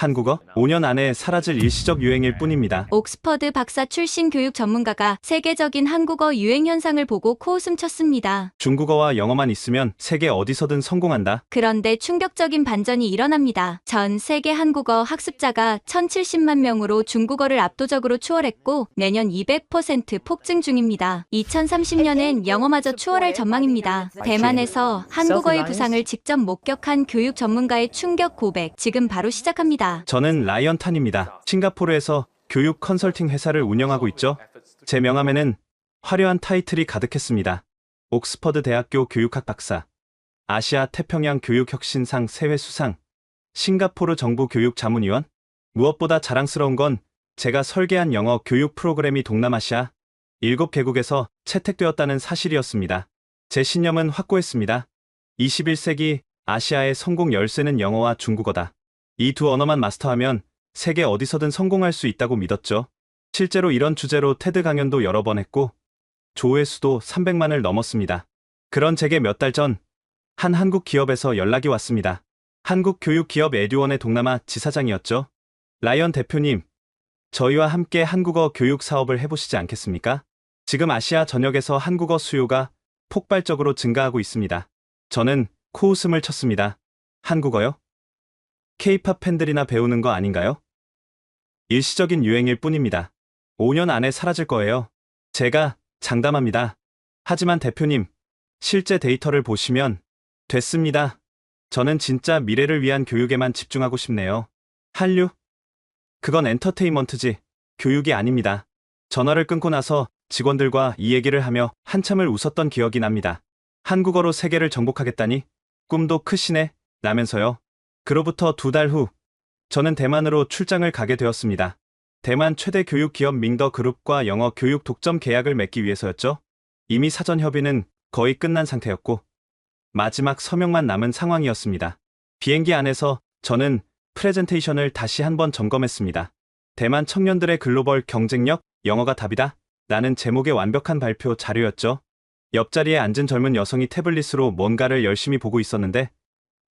한국어 5년 안에 사라질 일시적 유행일 뿐입니다. 옥스퍼드 박사 출신 교육 전문가가 세계적인 한국어 유행 현상을 보고 코웃음 쳤습니다. 중국어와 영어만 있으면 세계 어디서든 성공한다. 그런데 충격적인 반전이 일어납니다. 전 세계 한국어 학습자가 1070만 명으로 중국어를 압도적으로 추월했고 내년 200% 폭증 중입니다. 2030년엔 영어마저 추월할 전망입니다. 대만에서 한국어의 부상을 직접 목격한 교육 전문가의 충격 고백, 지금 바로 시작합니다. 저는 라이언 탄입니다. 싱가포르에서 교육 컨설팅 회사를 운영하고 있죠. 제 명함에는 화려한 타이틀이 가득했습니다. 옥스퍼드 대학교 교육학 박사, 아시아 태평양 교육혁신상 세회 수상, 싱가포르 정부 교육 자문위원. 무엇보다 자랑스러운 건 제가 설계한 영어 교육 프로그램이 동남아시아 7개국에서 채택되었다는 사실이었습니다. 제 신념은 확고했습니다. 21세기 아시아의 성공 열쇠는 영어와 중국어다. 이 두 언어만 마스터하면 세계 어디서든 성공할 수 있다고 믿었죠. 실제로 이런 주제로 테드 강연도 여러 번 했고 조회수도 300만을 넘었습니다. 그런 제게 몇 달 전 한 한국 기업에서 연락이 왔습니다. 한국 교육기업 에듀원의 동남아 지사장이었죠. 라이언 대표님, 저희와 함께 한국어 교육 사업을 해보시지 않겠습니까? 지금 아시아 전역에서 한국어 수요가 폭발적으로 증가하고 있습니다. 저는 코웃음을 쳤습니다. 한국어요? K-팝 팬들이나 배우는 거 아닌가요? 일시적인 유행일 뿐입니다. 5년 안에 사라질 거예요. 제가 장담합니다. 하지만 대표님, 실제 데이터를 보시면 됐습니다. 저는 진짜 미래를 위한 교육에만 집중하고 싶네요. 한류? 그건 엔터테인먼트지 교육이 아닙니다. 전화를 끊고 나서 직원들과 이 얘기를 하며 한참을 웃었던 기억이 납니다. 한국어로 세계를 정복하겠다니 꿈도 크시네 라면서요. 그로부터 2달 후 저는 대만으로 출장을 가게 되었습니다. 대만 최대 교육 기업 밍더 그룹과 영어 교육 독점 계약을 맺기 위해서였죠. 이미 사전 협의는 거의 끝난 상태였고 마지막 서명만 남은 상황이었습니다. 비행기 안에서 저는 프레젠테이션을 다시 한번 점검했습니다. 대만 청년들의 글로벌 경쟁력, 영어가 답이다 라는 제목의 완벽한 발표 자료였죠. 옆자리에 앉은 젊은 여성이 태블릿으로 뭔가를 열심히 보고 있었는데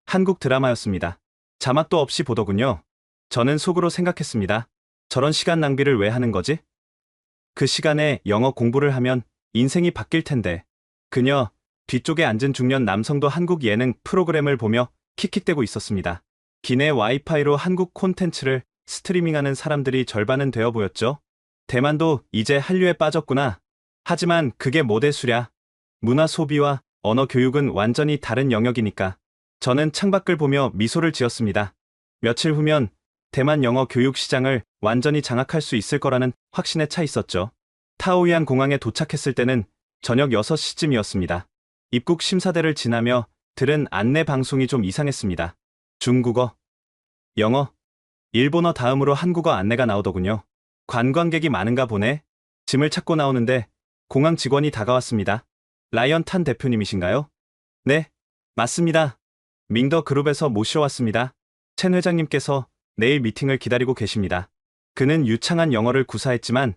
한국 드라마였습니다. 자막도 없이 보더군요. 저는 속으로 생각했습니다. 저런 시간 낭비를 왜 하는 거지? 그 시간에 영어 공부를 하면 인생이 바뀔 텐데. 그녀 뒤쪽에 앉은 중년 남성도 한국 예능 프로그램을 보며 킥킥대고 있었습니다. 기내 와이파이로 한국 콘텐츠를 스트리밍하는 사람들이 절반은 되어 보였죠. 대만도 이제 한류에 빠졌구나. 하지만 그게 모대수랴. 문화 소비와 언어 교육은 완전히 다른 영역이니까. 저는 창밖을 보며 미소를 지었습니다. 며칠 후면 대만 영어 교육 시장을 완전히 장악할 수 있을 거라는 확신에 차 있었죠. 타오이안 공항에 도착했을 때는 저녁 6시쯤이었습니다. 입국 심사대를 지나며 들은 안내 방송이 좀 이상했습니다. 중국어, 영어, 일본어 다음으로 한국어 안내가 나오더군요. 관광객이 많은가 보네. 짐을 찾고 나오는데 공항 직원이 다가왔습니다. 라이언 탄 대표님이신가요? 네, 맞습니다. 밍더 그룹에서 모셔왔습니다. 첸 회장님께서 내일 미팅을 기다리고 계십니다. 그는 유창한 영어를 구사했지만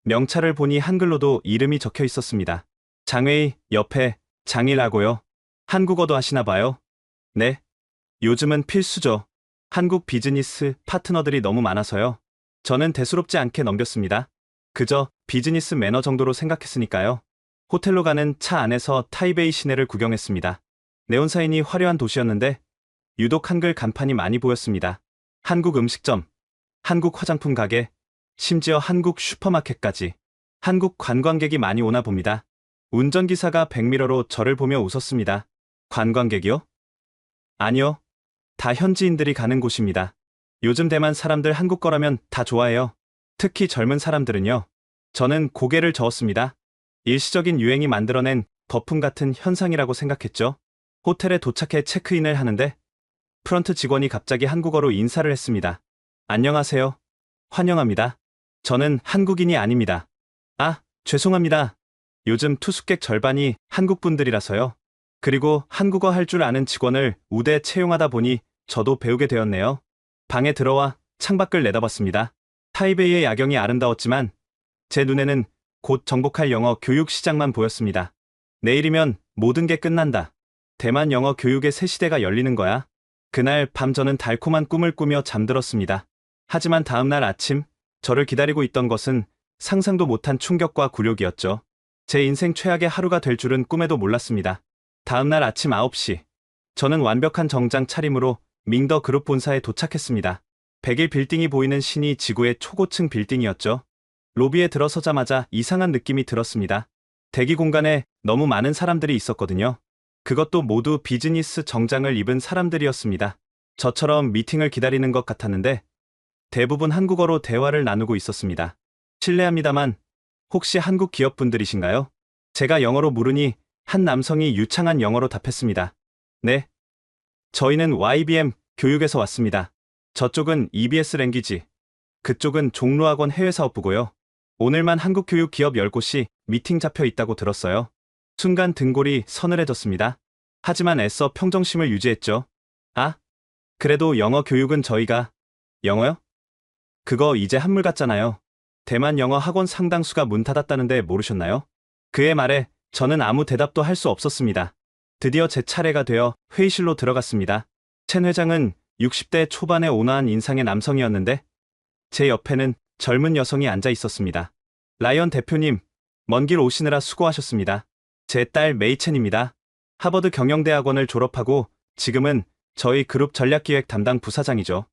명찰을 보니 한글로도 이름이 적혀 있었습니다. 장회의 옆에 장이라고요. 한국어도 하시나 봐요? 네. 요즘은 필수죠. 한국 비즈니스 파트너들이 너무 많아서요. 저는 대수롭지 않게 넘겼습니다. 그저 비즈니스 매너 정도로 생각했으니까요. 호텔로 가는 차 안에서 타이베이 시내를 구경했습니다. 네온사인이 화려한 도시였는데 유독 한글 간판이 많이 보였습니다. 한국 음식점, 한국 화장품 가게, 심지어 한국 슈퍼마켓까지. 한국 관광객이 많이 오나 봅니다. 운전기사가 백미러로 저를 보며 웃었습니다. 관광객이요? 아니요. 다 현지인들이 가는 곳입니다. 요즘 대만 사람들 한국 거라면 다 좋아해요. 특히 젊은 사람들은요. 저는 고개를 저었습니다. 일시적인 유행이 만들어낸 거품 같은 현상이라고 생각했죠. 호텔에 도착해 체크인을 하는데 프런트 직원이 갑자기 한국어로 인사를 했습니다. 안녕하세요. 환영합니다. 저는 한국인이 아닙니다. 아, 죄송합니다. 요즘 투숙객 절반이 한국분들이라서요. 그리고 한국어 할 줄 아는 직원을 우대 채용하다 보니 저도 배우게 되었네요. 방에 들어와 창밖을 내다봤습니다. 타이베이의 야경이 아름다웠지만 제 눈에는 곧 정복할 영어 교육 시장만 보였습니다. 내일이면 모든 게 끝난다. 대만 영어 교육의 새 시대가 열리는 거야. 그날 밤 저는 달콤한 꿈을 꾸며 잠들었습니다. 하지만 다음날 아침, 저를 기다리고 있던 것은 상상도 못한 충격과 굴욕이었죠. 제 인생 최악의 하루가 될 줄은 꿈에도 몰랐습니다. 다음날 아침 9시, 저는 완벽한 정장 차림으로 밍더 그룹 본사에 도착했습니다. 100일 빌딩이 보이는 신이 지구의 초고층 빌딩이었죠. 로비에 들어서자마자 이상한 느낌이 들었습니다. 대기 공간에 너무 많은 사람들이 있었거든요. 그것도 모두 비즈니스 정장을 입은 사람들이었습니다. 저처럼 미팅을 기다리는 것 같았는데 대부분 한국어로 대화를 나누고 있었습니다. 실례합니다만 혹시 한국 기업분들이신가요? 제가 영어로 물으니 한 남성이 유창한 영어로 답했습니다. 네. 저희는 YBM 교육에서 왔습니다. 저쪽은 EBS 랭귀지, 그쪽은 종로학원 해외사업부고요. 오늘만 한국 교육 기업 10곳이 미팅 잡혀 있다고 들었어요. 순간 등골이 서늘해졌습니다. 하지만 애써 평정심을 유지했죠. 아, 그래도 영어 교육은 저희가... 영어요? 그거 이제 한물 같잖아요. 대만 영어 학원 상당수가 문 닫았다는데 모르셨나요? 그의 말에 저는 아무 대답도 할 수 없었습니다. 드디어 제 차례가 되어 회의실로 들어갔습니다. 첸 회장은 60대 초반의 온화한 인상의 남성이었는데 제 옆에는 젊은 여성이 앉아 있었습니다. 라이언 대표님, 먼 길 오시느라 수고하셨습니다. 제 딸 메이첸입니다. 하버드 경영대학원을 졸업하고 지금은 저희 그룹 전략기획 담당 부사장이죠.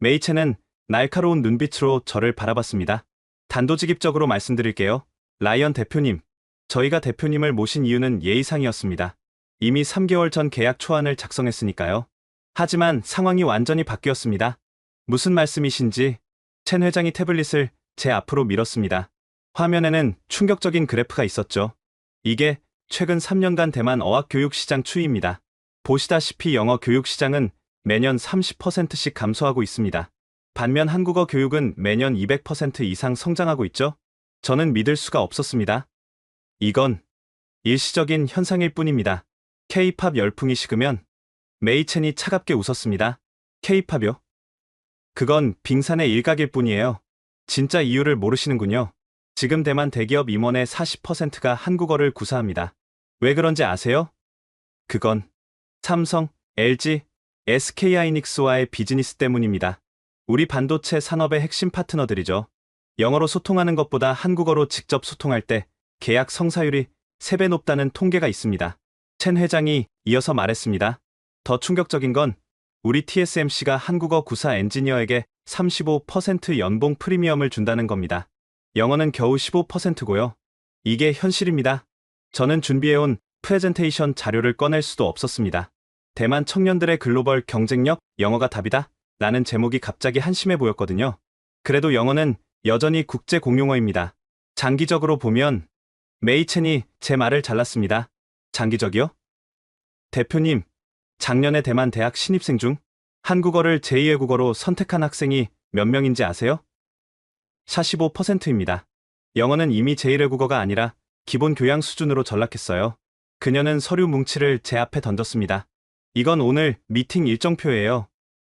메이첸은 날카로운 눈빛으로 저를 바라봤습니다. 단도직입적으로 말씀드릴게요. 라이언 대표님, 저희가 대표님을 모신 이유는 예의상이었습니다. 이미 3개월 전 계약 초안을 작성했으니까요. 하지만 상황이 완전히 바뀌었습니다. 무슨 말씀이신지 첸 회장이 태블릿을 제 앞으로 밀었습니다. 화면에는 충격적인 그래프가 있었죠. 이게 최근 3년간 대만 어학교육 시장 추이입니다. 보시다시피 영어 교육 시장은 매년 30%씩 감소하고 있습니다. 반면 한국어 교육은 매년 200% 이상 성장하고 있죠. 저는 믿을 수가 없었습니다. 이건 일시적인 현상일 뿐입니다. K-팝 열풍이 식으면 메이첸이 차갑게 웃었습니다. K-팝이요? 그건 빙산의 일각일 뿐이에요. 진짜 이유를 모르시는군요. 지금 대만 대기업 임원의 40%가 한국어를 구사합니다. 왜 그런지 아세요? 그건 삼성, LG, SK하이닉스와의 비즈니스 때문입니다. 우리 반도체 산업의 핵심 파트너들이죠. 영어로 소통하는 것보다 한국어로 직접 소통할 때 계약 성사율이 3배 높다는 통계가 있습니다. 첸 회장이 이어서 말했습니다. 더 충격적인 건 우리 TSMC가 한국어 구사 엔지니어에게 35% 연봉 프리미엄을 준다는 겁니다. 영어는 겨우 15%고요. 이게 현실입니다. 저는 준비해온 프레젠테이션 자료를 꺼낼 수도 없었습니다. 대만 청년들의 글로벌 경쟁력, 영어가 답이다? 라는 제목이 갑자기 한심해 보였거든요. 그래도 영어는 여전히 국제 공용어입니다. 장기적으로 보면 메이첸이 제 말을 잘랐습니다. 장기적이요? 대표님, 작년에 대만 대학 신입생 중 한국어를 제2외 국어로 선택한 학생이 몇 명인지 아세요? 45%입니다. 영어는 이미 제1외 국어가 아니라 기본 교양 수준으로 전락했어요. 그녀는 서류 뭉치를 제 앞에 던졌습니다. 이건 오늘 미팅 일정표예요.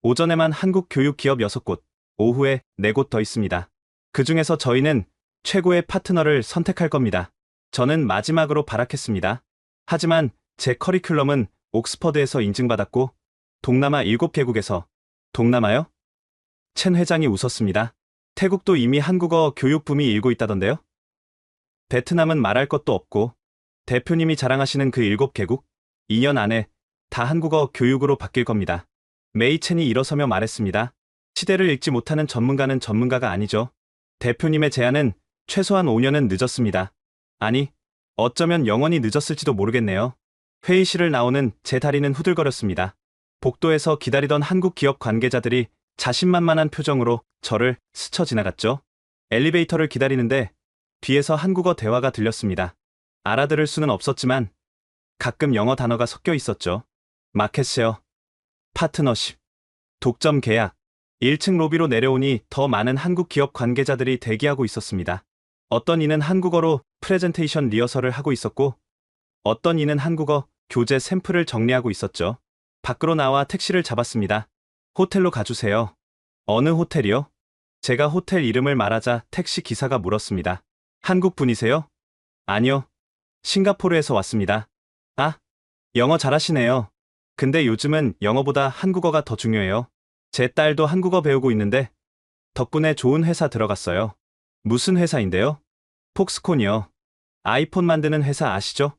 오전에만 한국 교육 기업 6곳, 오후에 4곳 더 있습니다. 그 중에서 저희는 최고의 파트너를 선택할 겁니다. 저는 마지막으로 발악했습니다. 하지만 제 커리큘럼은 옥스퍼드에서 인증받았고 동남아 7개국에서 동남아요? 첸 회장이 웃었습니다. 태국도 이미 한국어 교육 붐이 일고 있다던데요? 베트남은 말할 것도 없고 대표님이 자랑하시는 그 7개국, 2년 안에 다 한국어 교육으로 바뀔 겁니다. 메이첸이 일어서며 말했습니다. 시대를 읽지 못하는 전문가는 전문가가 아니죠. 대표님의 제안은 최소한 5년은 늦었습니다. 아니, 어쩌면 영원히 늦었을지도 모르겠네요. 회의실을 나오는 제 다리는 후들거렸습니다. 복도에서 기다리던 한국 기업 관계자들이 자신만만한 표정으로 저를 스쳐 지나갔죠. 엘리베이터를 기다리는데 뒤에서 한국어 대화가 들렸습니다. 알아들을 수는 없었지만 가끔 영어 단어가 섞여 있었죠. 마켓쉐어, 파트너십, 독점 계약. 1층 로비로 내려오니 더 많은 한국 기업 관계자들이 대기하고 있었습니다. 어떤 이는 한국어로 프레젠테이션 리허설을 하고 있었고 어떤 이는 한국어 교재 샘플을 정리하고 있었죠. 밖으로 나와 택시를 잡았습니다. 호텔로 가주세요. 어느 호텔이요? 제가 호텔 이름을 말하자 택시 기사가 물었습니다. 한국 분이세요? 아니요. 싱가포르에서 왔습니다. 아, 영어 잘하시네요. 근데 요즘은 영어보다 한국어가 더 중요해요. 제 딸도 한국어 배우고 있는데 덕분에 좋은 회사 들어갔어요. 무슨 회사인데요? 폭스콘이요. 아이폰 만드는 회사 아시죠?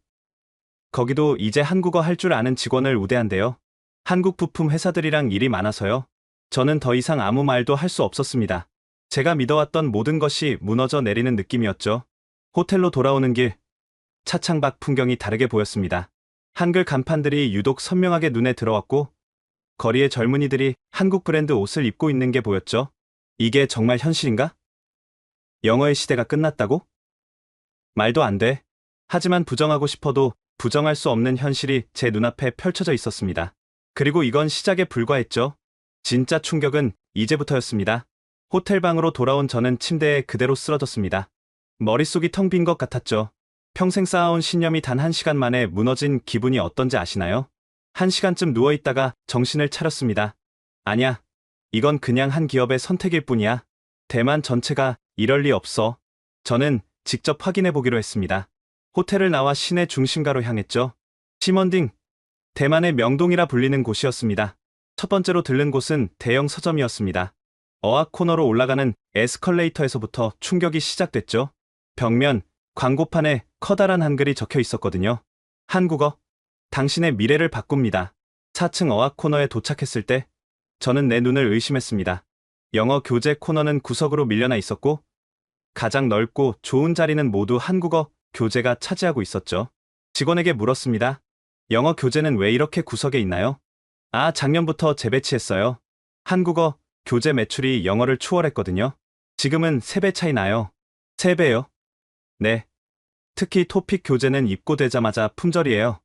거기도 이제 한국어 할 줄 아는 직원을 우대한대요. 한국 부품 회사들이랑 일이 많아서요. 저는 더 이상 아무 말도 할 수 없었습니다. 제가 믿어왔던 모든 것이 무너져 내리는 느낌이었죠. 호텔로 돌아오는 길, 차창 밖 풍경이 다르게 보였습니다. 한글 간판들이 유독 선명하게 눈에 들어왔고, 거리의 젊은이들이 한국 브랜드 옷을 입고 있는 게 보였죠. 이게 정말 현실인가? 영어의 시대가 끝났다고? 말도 안 돼. 하지만 부정하고 싶어도 부정할 수 없는 현실이 제 눈앞에 펼쳐져 있었습니다. 그리고 이건 시작에 불과했죠. 진짜 충격은 이제부터였습니다. 호텔 방으로 돌아온 저는 침대에 그대로 쓰러졌습니다. 머릿속이 텅 빈 것 같았죠. 평생 쌓아온 신념이 단 1시간 만에 무너진 기분이 어떤지 아시나요? 1시간쯤 누워있다가 정신을 차렸습니다. 아니야. 이건 그냥 한 기업의 선택일 뿐이야. 대만 전체가 이럴 리 없어. 저는 직접 확인해 보기로 했습니다. 호텔을 나와 시내 중심가로 향했죠. 시먼딩, 대만의 명동이라 불리는 곳이었습니다. 첫 번째로 들른 곳은 대형 서점이었습니다. 어학 코너로 올라가는 에스컬레이터에서부터 충격이 시작됐죠. 벽면, 광고판에 커다란 한글이 적혀 있었거든요. 한국어, 당신의 미래를 바꿉니다. 4층 어학 코너에 도착했을 때 저는 내 눈을 의심했습니다. 영어 교재 코너는 구석으로 밀려나 있었고 가장 넓고 좋은 자리는 모두 한국어 교재가 차지하고 있었죠. 직원에게 물었습니다. 영어 교재는 왜 이렇게 구석에 있나요? 아, 작년부터 재배치했어요. 한국어 교재 매출이 영어를 추월했거든요. 지금은 3배 차이 나요. 3배요? 네. 특히 토픽 교재는 입고되자마자 품절이에요.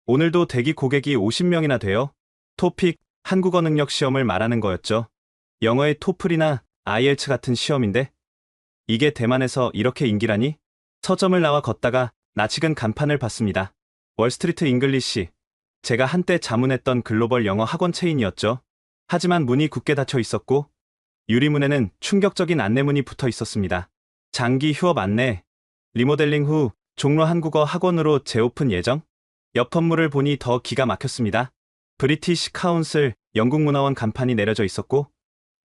오늘도 대기 고객이 50명이나 돼요. 토픽, 한국어 능력 시험을 말하는 거였죠. 영어의 토플이나 IELTS 같은 시험인데 이게 대만에서 이렇게 인기라니? 서점을 나와 걷다가 낯익은 간판을 봤습니다. 월스트리트 잉글리시. 제가 한때 자문했던 글로벌 영어 학원 체인이었죠. 하지만 문이 굳게 닫혀 있었고 유리문에는 충격적인 안내문이 붙어 있었습니다. 장기 휴업 안내. 리모델링 후 종로 한국어 학원으로 재오픈 예정? 옆 건물을 보니 더 기가 막혔습니다. 브리티시 카운슬 영국문화원 간판이 내려져 있었고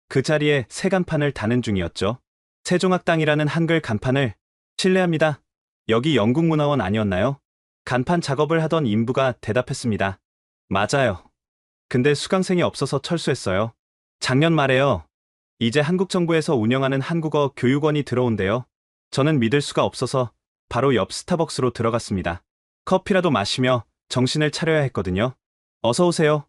그 자리에 새 간판을 다는 중이었죠. 세종학당이라는 한글 간판을. 실례합니다. 여기 영국문화원 아니었나요? 간판 작업을 하던 인부가 대답했습니다. 맞아요. 근데 수강생이 없어서 철수했어요. 작년 말에요. 이제 한국 정부에서 운영하는 한국어 교육원이 들어온대요. 저는 믿을 수가 없어서 바로 옆 스타벅스로 들어갔습니다. 커피라도 마시며 정신을 차려야 했거든요. 어서 오세요.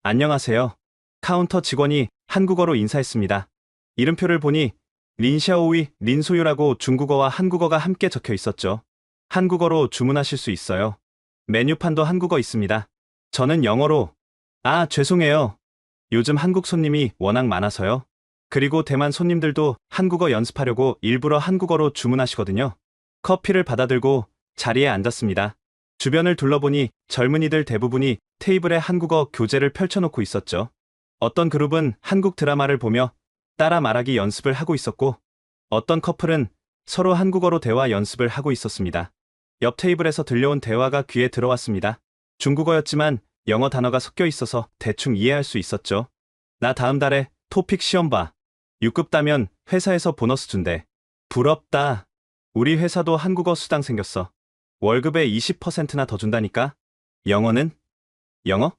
안녕하세요. 카운터 직원이 한국어로 인사했습니다. 이름표를 보니 린샤오위 린소유라고 중국어와 한국어가 함께 적혀 있었죠. 한국어로 주문하실 수 있어요. 메뉴판도 한국어 있습니다. 저는 영어로. 아, 죄송해요. 요즘 한국 손님이 워낙 많아서요. 그리고 대만 손님들도 한국어 연습하려고 일부러 한국어로 주문하시거든요. 커피를 받아들고 자리에 앉았습니다. 주변을 둘러보니 젊은이들 대부분이 테이블에 한국어 교재를 펼쳐놓고 있었죠. 어떤 그룹은 한국 드라마를 보며 따라 말하기 연습을 하고 있었고 어떤 커플은 서로 한국어로 대화 연습을 하고 있었습니다. 옆 테이블에서 들려온 대화가 귀에 들어왔습니다. 중국어였지만 영어 단어가 섞여 있어서 대충 이해할 수 있었죠. 나 다음 달에 토픽 시험 봐. 6급 따면 회사에서 보너스 준대. 부럽다. 우리 회사도 한국어 수당 생겼어. 월급의 20%나 더 준다니까. 영어는? 영어?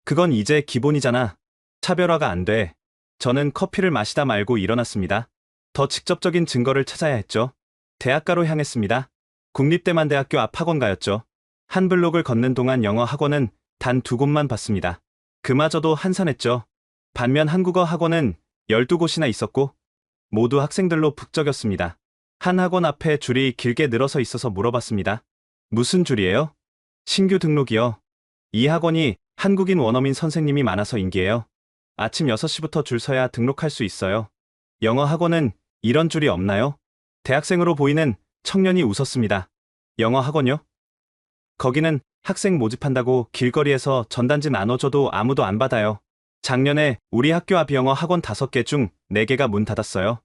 그건 이제 기본이잖아. 차별화가 안 돼. 저는 커피를 마시다 말고 일어났습니다. 더 직접적인 증거를 찾아야 했죠. 대학가로 향했습니다. 국립대만대학교 앞 학원가였죠. 한 블록을 걷는 동안 영어 학원은 단 2곳만 봤습니다. 그마저도 한산했죠. 반면 한국어 학원은 12곳이나 있었고 모두 학생들로 북적였습니다. 한 학원 앞에 줄이 길게 늘어서 있어서 물어봤습니다. 무슨 줄이에요? 신규 등록이요. 이 학원이 한국인 원어민 선생님이 많아서 인기예요. 아침 6시부터 줄 서야 등록할 수 있어요. 영어 학원은 이런 줄이 없나요? 대학생으로 보이는 청년이 웃었습니다. 영어 학원요? 거기는 학생 모집한다고 길거리에서 전단지 나눠줘도 아무도 안 받아요. 작년에 우리 학교 앞 영어 학원 5개 중 4개가 문 닫았어요.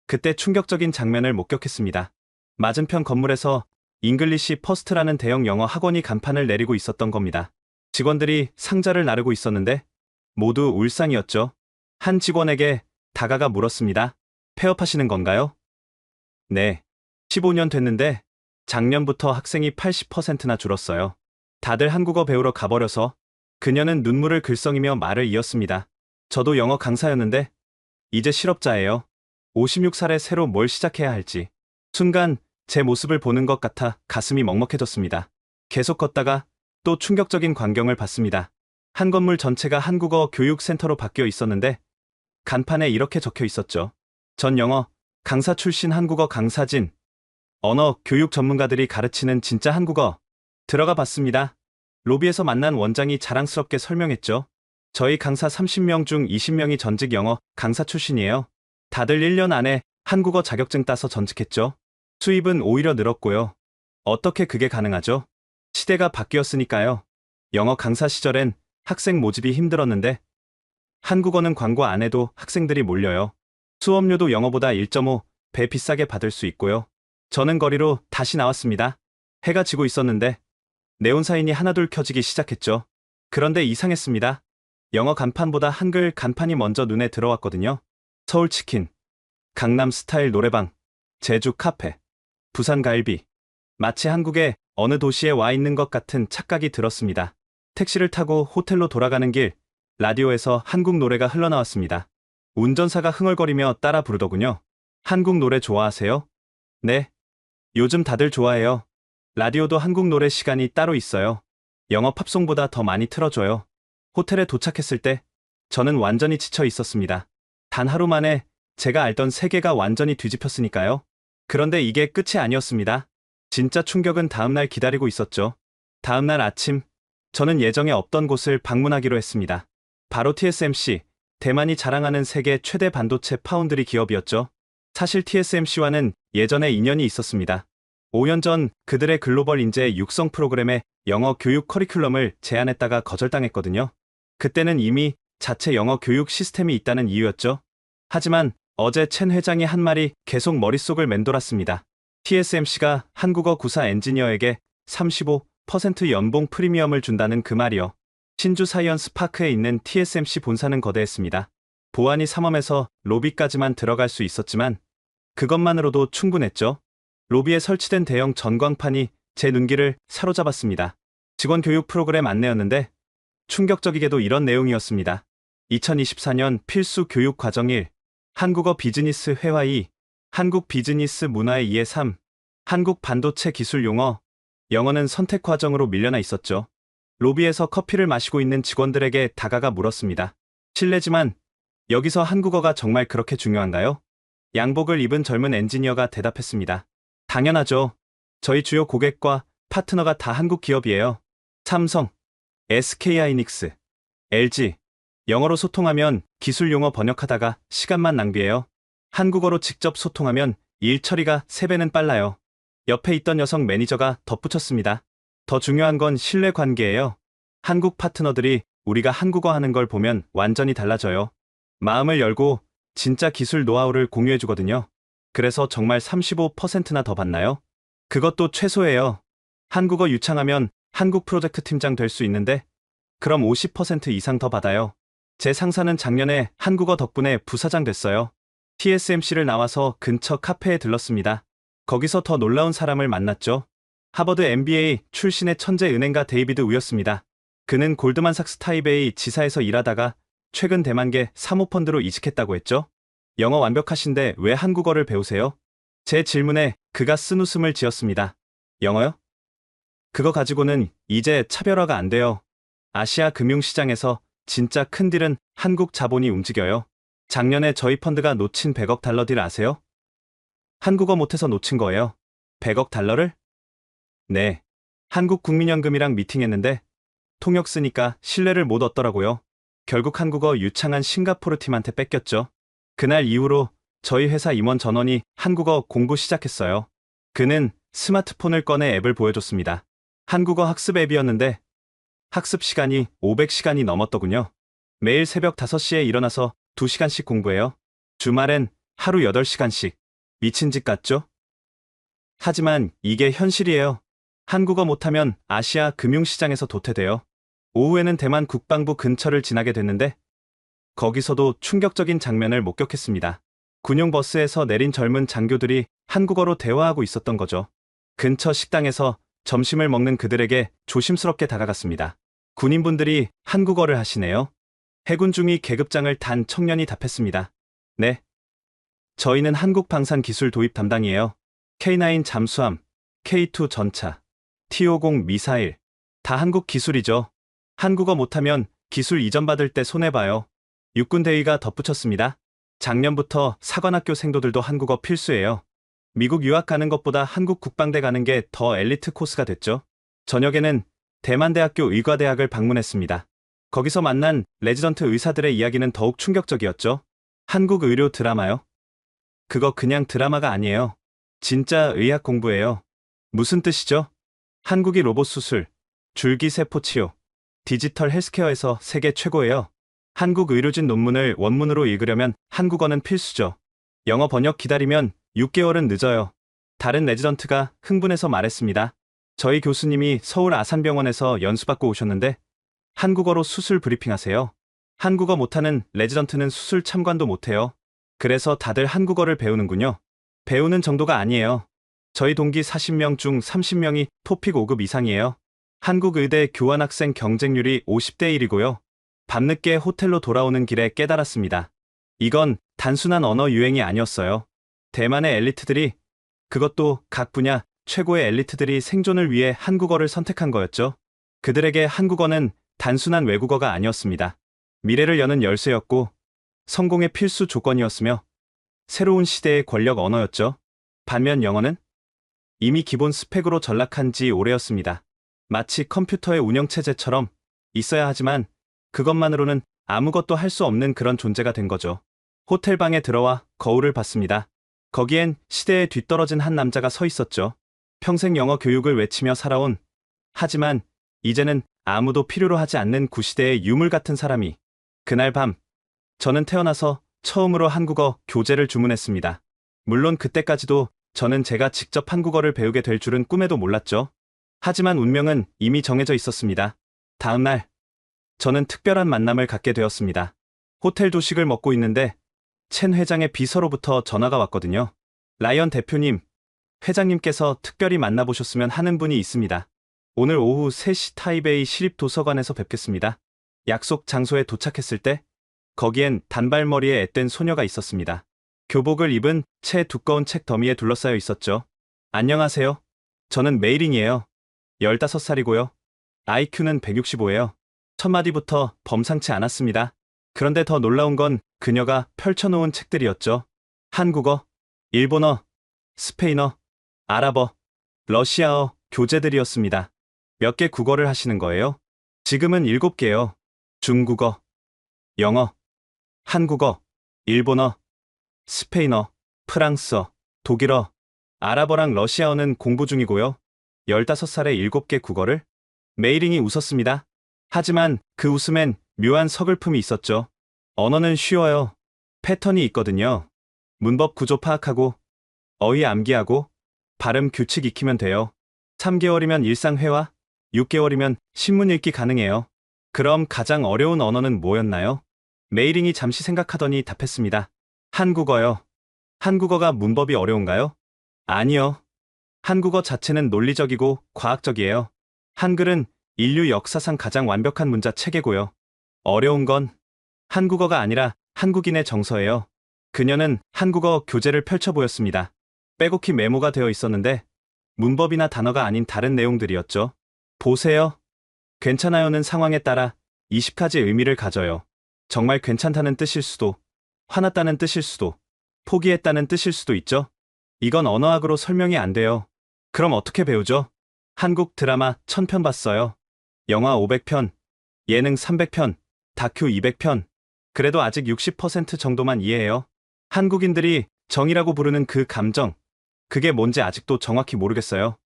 그때 충격적인 장면을 목격했습니다. 맞은편 건물에서 잉글리시 퍼스트라는 대형 영어 학원이 간판을 내리고 있었던 겁니다. 직원들이 상자를 나르고 있었는데 모두 울상이었죠. 한 직원에게 다가가 물었습니다. 폐업하시는 건가요? 네. 15년 됐는데 작년부터 학생이 80%나 줄었어요. 다들 한국어 배우러 가버려서. 그녀는 눈물을 글썽이며 말을 이었습니다. 저도 영어 강사였는데 이제 실업자예요. 56살에 새로 뭘 시작해야 할지. 순간 제 모습을 보는 것 같아 가슴이 먹먹해졌습니다. 계속 걷다가 또 충격적인 광경을 봤습니다. 한 건물 전체가 한국어 교육센터로 바뀌어 있었는데 간판에 이렇게 적혀 있었죠. 전 영어 강사 출신 한국어 강사진. 언어 교육 전문가들이 가르치는 진짜 한국어. 들어가 봤습니다. 로비에서 만난 원장이 자랑스럽게 설명했죠. 저희 강사 30명 중 20명이 전직 영어 강사 출신이에요. 다들 1년 안에 한국어 자격증 따서 전직했죠. 수입은 오히려 늘었고요. 어떻게 그게 가능하죠? 시대가 바뀌었으니까요. 영어 강사 시절엔 학생 모집이 힘들었는데 한국어는 광고 안 해도 학생들이 몰려요. 수업료도 영어보다 1.5배 비싸게 받을 수 있고요. 저는 거리로 다시 나왔습니다. 해가 지고 있었는데 네온사인이 하나둘 켜지기 시작했죠. 그런데 이상했습니다. 영어 간판보다 한글 간판이 먼저 눈에 들어왔거든요. 서울치킨, 강남스타일 노래방, 제주 카페, 부산 갈비. 마치 한국의 어느 도시에 와 있는 것 같은 착각이 들었습니다. 택시를 타고 호텔로 돌아가는 길, 라디오에서 한국 노래가 흘러나왔습니다. 운전사가 흥얼거리며 따라 부르더군요. 한국 노래 좋아하세요? 네. 요즘 다들 좋아해요. 라디오도 한국 노래 시간이 따로 있어요. 영어 팝송보다 더 많이 틀어줘요. 호텔에 도착했을 때 저는 완전히 지쳐 있었습니다. 단 하루 만에 제가 알던 세계가 완전히 뒤집혔으니까요. 그런데 이게 끝이 아니었습니다. 진짜 충격은 다음날 기다리고 있었죠. 다음날 아침, 저는 예정에 없던 곳을 방문하기로 했습니다. 바로 TSMC, 대만이 자랑하는 세계 최대 반도체 파운드리 기업이었죠. 사실 TSMC와는 예전에 인연이 있었습니다. 5년 전 그들의 글로벌 인재 육성 프로그램에 영어 교육 커리큘럼을 제안했다가 거절당했거든요. 그때는 이미 자체 영어 교육 시스템이 있다는 이유였죠. 하지만 어제 첸 회장이 한 말이 계속 머릿속을 맴돌았습니다. TSMC가 한국어 구사 엔지니어에게 35% 연봉 프리미엄을 준다는 그 말이요. 신주 사이언스 파크에 있는 TSMC 본사는 거대했습니다. 보안이 삼엄해서 로비까지만 들어갈 수 있었지만 그것만으로도 충분했죠. 로비에 설치된 대형 전광판이 제 눈길을 사로잡았습니다. 직원 교육 프로그램 안내였는데 충격적이게도 이런 내용이었습니다. 2024년 필수 교육 과정 1. 한국어 비즈니스 회화 2. 한국 비즈니스 문화의 2의 3. 한국 반도체 기술 용어. 영어는 선택 과정으로 밀려나 있었죠. 로비에서 커피를 마시고 있는 직원들에게 다가가 물었습니다. 실례지만 여기서 한국어가 정말 그렇게 중요한가요? 양복을 입은 젊은 엔지니어가 대답했습니다. 당연하죠. 저희 주요 고객과 파트너가 다 한국 기업이에요. 삼성, SK하이닉스, LG. 영어로 소통하면 기술 용어 번역하다가 시간만 낭비해요. 한국어로 직접 소통하면 일 처리가 3배는 빨라요. 옆에 있던 여성 매니저가 덧붙였습니다. 더 중요한 건 신뢰 관계예요. 한국 파트너들이 우리가 한국어 하는 걸 보면 완전히 달라져요. 마음을 열고 진짜 기술 노하우를 공유해주거든요. 그래서 정말 35%나 더 받나요? 그것도 최소예요. 한국어 유창하면 한국 프로젝트 팀장 될 수 있는데 그럼 50% 이상 더 받아요. 제 상사는 작년에 한국어 덕분에 부사장 됐어요. TSMC를 나와서 근처 카페에 들렀습니다. 거기서 더 놀라운 사람을 만났죠. 하버드 MBA 출신의 천재 은행가 데이비드 우였습니다. 그는 골드만삭스 타이베이 지사에서 일하다가 최근 대만계 사모펀드로 이직했다고 했죠. 영어 완벽하신데 왜 한국어를 배우세요? 제 질문에 그가 쓴 웃음을 지었습니다. 영어요? 그거 가지고는 이제 차별화가 안 돼요. 아시아 금융시장에서 진짜 큰 딜은 한국 자본이 움직여요. 작년에 저희 펀드가 놓친 100억 달러 딜 아세요? 한국어 못해서 놓친 거예요. 100억 달러를? 네. 한국국민연금이랑 미팅했는데 통역 쓰니까 신뢰를 못 얻더라고요. 결국 한국어 유창한 싱가포르 팀한테 뺏겼죠. 그날 이후로 저희 회사 임원 전원이 한국어 공부 시작했어요. 그는 스마트폰을 꺼내 앱을 보여줬습니다. 한국어 학습 앱이었는데 학습 시간이 500시간이 넘었더군요. 매일 새벽 5시에 일어나서 2시간씩 공부해요. 주말엔 하루 8시간씩. 미친 짓 같죠? 하지만 이게 현실이에요. 한국어 못하면 아시아 금융시장에서 도태돼요. 오후에는 대만 국방부 근처를 지나게 됐는데 거기서도 충격적인 장면을 목격했습니다. 군용 버스에서 내린 젊은 장교들이 한국어로 대화하고 있었던 거죠. 근처 식당에서 점심을 먹는 그들에게 조심스럽게 다가갔습니다. 군인분들이 한국어를 하시네요. 해군 중위 계급장을 단 청년이 답했습니다. 네. 저희는 한국 방산 기술 도입 담당이에요. K9 잠수함, K2 전차, T50 미사일. 다 한국 기술이죠. 한국어 못하면 기술 이전받을 때 손해봐요. 육군 대위가 덧붙였습니다. 작년부터 사관학교 생도들도 한국어 필수예요. 미국 유학 가는 것보다 한국 국방대 가는 게 더 엘리트 코스가 됐죠. 저녁에는 대만대학교 의과대학을 방문했습니다. 거기서 만난 레지던트 의사들의 이야기는 더욱 충격적이었죠. 한국 의료 드라마요? 그거 그냥 드라마가 아니에요. 진짜 의학 공부예요. 무슨 뜻이죠? 한국이 로봇 수술, 줄기세포 치료, 디지털 헬스케어에서 세계 최고예요. 한국 의료진 논문을 원문으로 읽으려면 한국어는 필수죠. 영어 번역 기다리면 6개월은 늦어요. 다른 레지던트가 흥분해서 말했습니다. 저희 교수님이 서울 아산병원에서 연수받고 오셨는데 한국어로 수술 브리핑하세요. 한국어 못하는 레지던트는 수술 참관도 못해요. 그래서 다들 한국어를 배우는군요. 배우는 정도가 아니에요. 저희 동기 40명 중 30명이 토픽 5급 이상이에요. 한국 의대 교환학생 경쟁률이 50대 1이고요. 밤늦게 호텔로 돌아오는 길에 깨달았습니다. 이건 단순한 언어 유행이 아니었어요. 대만의 엘리트들이, 그것도 각 분야 최고의 엘리트들이 생존을 위해 한국어를 선택한 거였죠. 그들에게 한국어는 단순한 외국어가 아니었습니다. 미래를 여는 열쇠였고 성공의 필수 조건이었으며 새로운 시대의 권력 언어였죠. 반면 영어는 이미 기본 스펙으로 전락한 지 오래였습니다. 마치 컴퓨터의 운영체제처럼 있어야 하지만 그것만으로는 아무것도 할 수 없는 그런 존재가 된 거죠. 호텔방에 들어와 거울을 봤습니다. 거기엔 시대에 뒤떨어진 한 남자가 서 있었죠. 평생 영어 교육을 외치며 살아온, 하지만 이제는 아무도 필요로 하지 않는 구시대의 유물 같은 사람이. 그날 밤, 저는 태어나서 처음으로 한국어 교재를 주문했습니다. 물론 그때까지도 저는 제가 직접 한국어를 배우게 될 줄은 꿈에도 몰랐죠. 하지만 운명은 이미 정해져 있었습니다. 다음 날, 저는 특별한 만남을 갖게 되었습니다. 호텔 조식을 먹고 있는데 첸 회장의 비서로부터 전화가 왔거든요. 라이언 대표님, 회장님께서 특별히 만나보셨으면 하는 분이 있습니다. 오늘 오후 3시 타이베이 시립도서관에서 뵙겠습니다. 약속 장소에 도착했을 때 거기엔 단발머리에 앳된 소녀가 있었습니다. 교복을 입은 채 두꺼운 책 더미에 둘러싸여 있었죠. 안녕하세요. 저는 메이링이에요. 15살이고요. IQ는 165예요. 첫 마디부터 범상치 않았습니다. 그런데 더 놀라운 건 그녀가 펼쳐놓은 책들이었죠. 한국어, 일본어, 스페인어, 아랍어, 러시아어 교재들이었습니다. 몇 개 국어를 하시는 거예요? 지금은 7개요. 중국어, 영어, 한국어, 일본어, 스페인어, 프랑스어, 독일어, 아랍어랑 러시아어는 공부 중이고요. 15살에 7개 국어를? 메이링이 웃었습니다. 하지만 그 웃음엔 묘한 서글픔이 있었죠. 언어는 쉬워요. 패턴이 있거든요. 문법 구조 파악하고, 어휘 암기하고, 발음 규칙 익히면 돼요. 3개월이면 일상회화, 6개월이면 신문 읽기 가능해요. 그럼 가장 어려운 언어는 뭐였나요? 메이링이 잠시 생각하더니 답했습니다. 한국어요. 한국어가 문법이 어려운가요? 아니요. 한국어 자체는 논리적이고 과학적이에요. 한글은 인류 역사상 가장 완벽한 문자 체계고요. 어려운 건 한국어가 아니라 한국인의 정서예요. 그녀는 한국어 교재를 펼쳐 보였습니다. 빼곡히 메모가 되어 있었는데 문법이나 단어가 아닌 다른 내용들이었죠. 보세요. 괜찮아요는 상황에 따라 20가지 의미를 가져요. 정말 괜찮다는 뜻일 수도, 화났다는 뜻일 수도, 포기했다는 뜻일 수도 있죠. 이건 언어학으로 설명이 안 돼요. 그럼 어떻게 배우죠? 한국 드라마 1000편 봤어요. 영화 500편, 예능 300편, 다큐 200편. 그래도 아직 60% 정도만 이해해요. 한국인들이 정이라고 부르는 그 감정, 그게 뭔지 아직도 정확히 모르겠어요.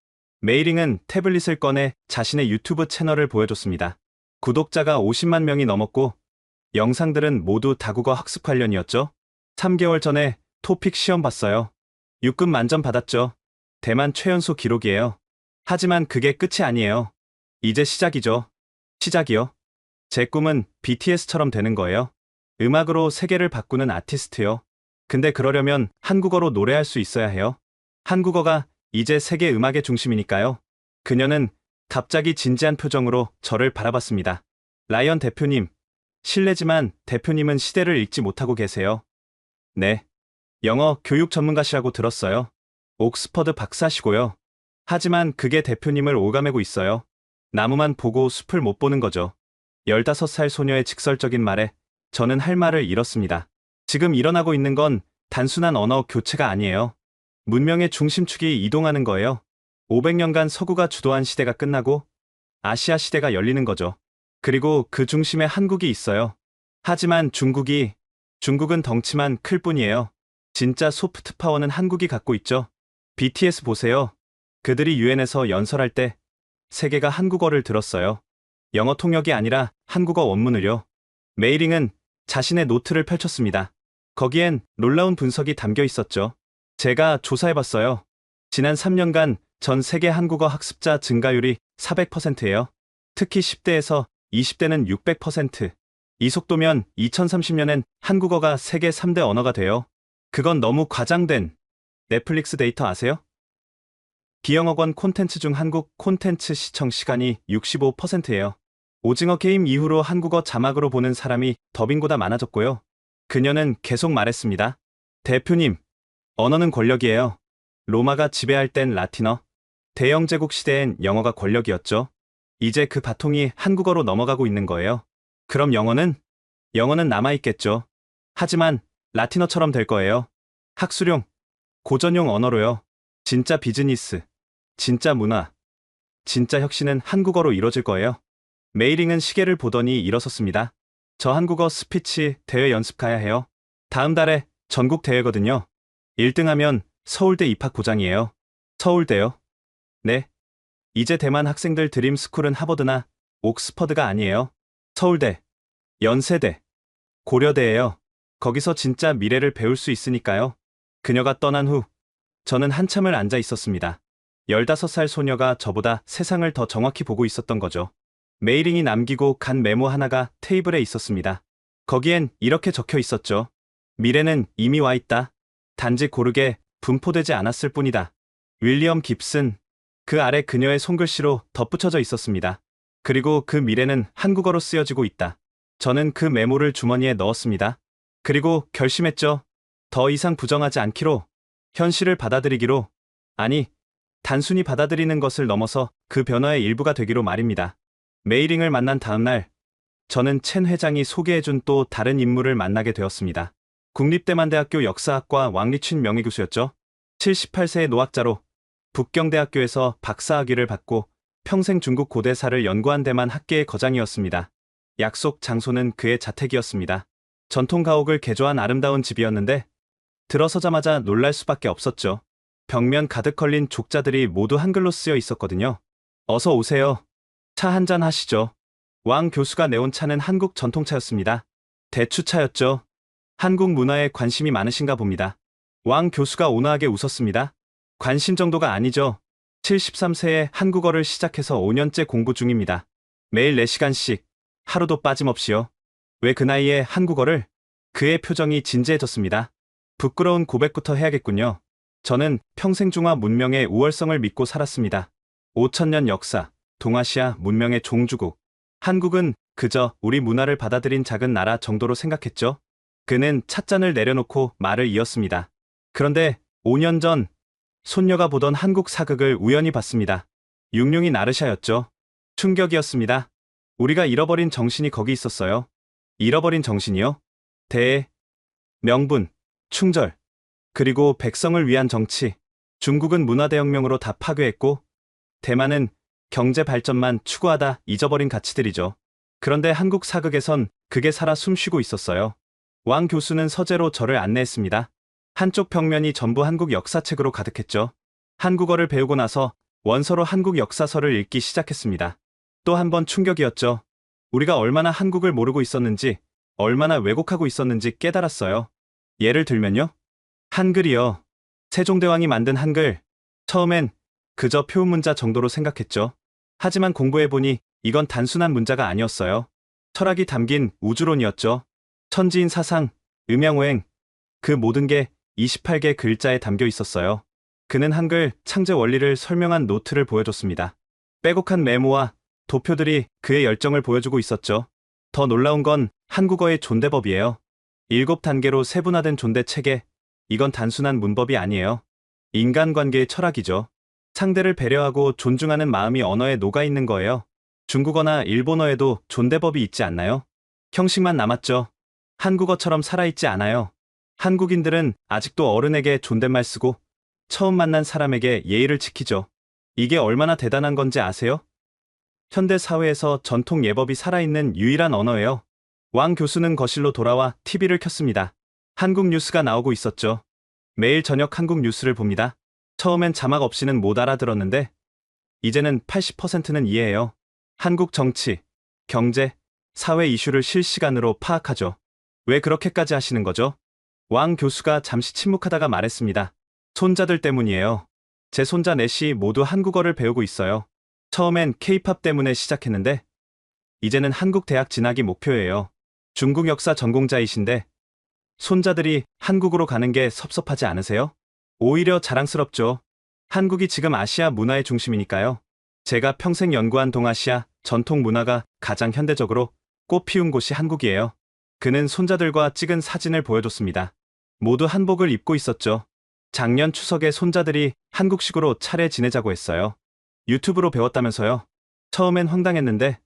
메이링은 태블릿을 꺼내 자신의 유튜브 채널을 보여줬습니다. 구독자가 50만 명이 넘었고 영상들은 모두 다국어 학습 관련이었죠. 3개월 전에 토픽 시험 봤어요. 6급 만점 받았죠. 대만 최연소 기록이에요. 하지만 그게 끝이 아니에요. 이제 시작이죠. 시작이요? 제 꿈은 BTS처럼 되는 거예요. 음악으로 세계를 바꾸는 아티스트요. 근데 그러려면 한국어로 노래할 수 있어야 해요. 한국어가 이제 세계 음악의 중심이니까요. 그녀는 갑자기 진지한 표정으로 저를 바라봤습니다. 라이언 대표님, 실례지만 대표님은 시대를 읽지 못하고 계세요. 네. 영어 교육 전문가시라고 들었어요. 옥스퍼드 박사시고요. 하지만 그게 대표님을 오가매고 있어요. 나무만 보고 숲을 못 보는 거죠. 15살 소녀의 직설적인 말에 저는 할 말을 잃었습니다. 지금 일어나고 있는 건 단순한 언어 교체가 아니에요. 문명의 중심축이 이동하는 거예요. 500년간 서구가 주도한 시대가 끝나고 아시아 시대가 열리는 거죠. 그리고 그 중심에 한국이 있어요. 하지만 중국은 덩치만 클 뿐이에요. 진짜 소프트 파워는 한국이 갖고 있죠. BTS 보세요. 그들이 유엔에서 연설할 때 세계가 한국어를 들었어요. 영어 통역이 아니라 한국어 원문을요. 메이링은 자신의 노트를 펼쳤습니다. 거기엔 놀라운 분석이 담겨 있었죠. 제가 조사해봤어요. 지난 3년간 전 세계 한국어 학습자 증가율이 400%예요. 특히 10대에서 20대는 600%. 이 속도면 2030년엔 한국어가 세계 3대 언어가 돼요. 그건 너무 과장된 넷플릭스 데이터 아세요? 비영어권 콘텐츠 중 한국 콘텐츠 시청 시간이 65%예요. 오징어 게임 이후로 한국어 자막으로 보는 사람이 더빙보다 많아졌고요. 그녀는 계속 말했습니다. 대표님, 언어는 권력이에요. 로마가 지배할 땐 라틴어, 대영 제국 시대엔 영어가 권력이었죠. 이제 그 바통이 한국어로 넘어가고 있는 거예요. 그럼 영어는 남아있겠죠. 하지만 라틴어처럼 될 거예요. 학술용, 고전용 언어로요. 진짜 비즈니스, 진짜 문화, 진짜 혁신은 한국어로 이뤄질 거예요. 메이링은 시계를 보더니 일어섰습니다. 저 한국어 스피치 대회 연습 가야 해요. 다음 달에 전국 대회거든요. 1등하면 서울대 입학 보장이에요. 서울대요? 네. 이제 대만 학생들 드림스쿨은 하버드나 옥스퍼드가 아니에요. 서울대, 연세대, 고려대예요. 거기서 진짜 미래를 배울 수 있으니까요. 그녀가 떠난 후 저는 한참을 앉아 있었습니다. 15살 소녀가 저보다 세상을 더 정확히 보고 있었던 거죠. 메이링이 남기고 간 메모 하나가 테이블에 있었습니다. 거기엔 이렇게 적혀 있었죠. 미래는 이미 와 있다. 단지 고르게 분포되지 않았을 뿐이다. 윌리엄 깁슨. 그 아래 그녀의 손글씨로 덧붙여져 있었습니다. 그리고 그 미래는 한국어로 쓰여지고 있다. 저는 그 메모를 주머니에 넣었습니다. 그리고 결심했죠. 더 이상 부정하지 않기로, 현실을 받아들이기로, 아니, 단순히 받아들이는 것을 넘어서 그 변화의 일부가 되기로 말입니다. 메이링을 만난 다음 날, 저는 첸 회장이 소개해준 또 다른 인물을 만나게 되었습니다. 국립대만대학교 역사학과 왕리춘 명예교수였죠. 78세의 노학자로 북경대학교에서 박사학위를 받고 평생 중국 고대사를 연구한 대만 학계의 거장이었습니다. 약속 장소는 그의 자택이었습니다. 전통 가옥을 개조한 아름다운 집이었는데 들어서자마자 놀랄 수밖에 없었죠. 벽면 가득 걸린 족자들이 모두 한글로 쓰여 있었거든요. 어서 오세요. 차 한잔 하시죠. 왕 교수가 내온 차는 한국 전통차였습니다. 대추차였죠. 한국 문화에 관심이 많으신가 봅니다. 왕 교수가 온화하게 웃었습니다. 관심 정도가 아니죠. 73세에 한국어를 시작해서 5년째 공부 중입니다. 매일 4시간씩, 하루도 빠짐없이요. 왜 그 나이에 한국어를? 그의 표정이 진지해졌습니다. 부끄러운 고백부터 해야겠군요. 저는 평생 중화 문명의 우월성을 믿고 살았습니다. 5천년 역사, 동아시아 문명의 종주국. 한국은 그저 우리 문화를 받아들인 작은 나라 정도로 생각했죠. 그는 찻잔을 내려놓고 말을 이었습니다. 그런데 5년 전 손녀가 보던 한국 사극을 우연히 봤습니다. 융룡이 나르샤였죠. 충격이었습니다. 우리가 잃어버린 정신이 거기 있었어요. 잃어버린 정신이요? 대의, 명분, 충절, 그리고 백성을 위한 정치. 중국은 문화대혁명으로 다 파괴했고 대만은 경제 발전만 추구하다 잊어버린 가치들이죠. 그런데 한국 사극에선 그게 살아 숨쉬고 있었어요. 왕 교수는 서재로 저를 안내했습니다. 한쪽 벽면이 전부 한국 역사책으로 가득했죠. 한국어를 배우고 나서 원서로 한국 역사서를 읽기 시작했습니다. 또 한 번 충격이었죠. 우리가 얼마나 한국을 모르고 있었는지, 얼마나 왜곡하고 있었는지 깨달았어요. 예를 들면요. 한글이요. 세종대왕이 만든 한글. 처음엔 그저 표문자 정도로 생각했죠. 하지만 공부해보니 이건 단순한 문자가 아니었어요. 철학이 담긴 우주론이었죠. 천지인 사상, 음양오행, 그 모든 게 28개 글자에 담겨 있었어요. 그는 한글 창제 원리를 설명한 노트를 보여줬습니다. 빼곡한 메모와 도표들이 그의 열정을 보여주고 있었죠. 더 놀라운 건 한국어의 존대법이에요. 7단계로 세분화된 존대 체계. 이건 단순한 문법이 아니에요. 인간관계의 철학이죠. 상대를 배려하고 존중하는 마음이 언어에 녹아있는 거예요. 중국어나 일본어에도 존대법이 있지 않나요? 형식만 남았죠. 한국어처럼 살아있지 않아요. 한국인들은 아직도 어른에게 존댓말 쓰고 처음 만난 사람에게 예의를 지키죠. 이게 얼마나 대단한 건지 아세요? 현대 사회에서 전통 예법이 살아있는 유일한 언어예요. 왕 교수는 거실로 돌아와 TV를 켰습니다. 한국 뉴스가 나오고 있었죠. 매일 저녁 한국 뉴스를 봅니다. 처음엔 자막 없이는 못 알아들었는데 이제는 80%는 이해해요. 한국 정치, 경제, 사회 이슈를 실시간으로 파악하죠. 왜 그렇게까지 하시는 거죠? 왕 교수가 잠시 침묵하다가 말했습니다. 손자들 때문이에요. 제 손자 넷이 모두 한국어를 배우고 있어요. 처음엔 K-팝 때문에 시작했는데 이제는 한국 대학 진학이 목표예요. 중국 역사 전공자이신데 손자들이 한국으로 가는 게 섭섭하지 않으세요? 오히려 자랑스럽죠. 한국이 지금 아시아 문화의 중심이니까요. 제가 평생 연구한 동아시아 전통 문화가 가장 현대적으로 꽃피운 곳이 한국이에요. 그는 손자들과 찍은 사진을 보여줬습니다. 모두 한복을 입고 있었죠. 작년 추석에 손자들이 한국식으로 차례 지내자고 했어요. 유튜브로 배웠다면서요. 처음엔 황당했는데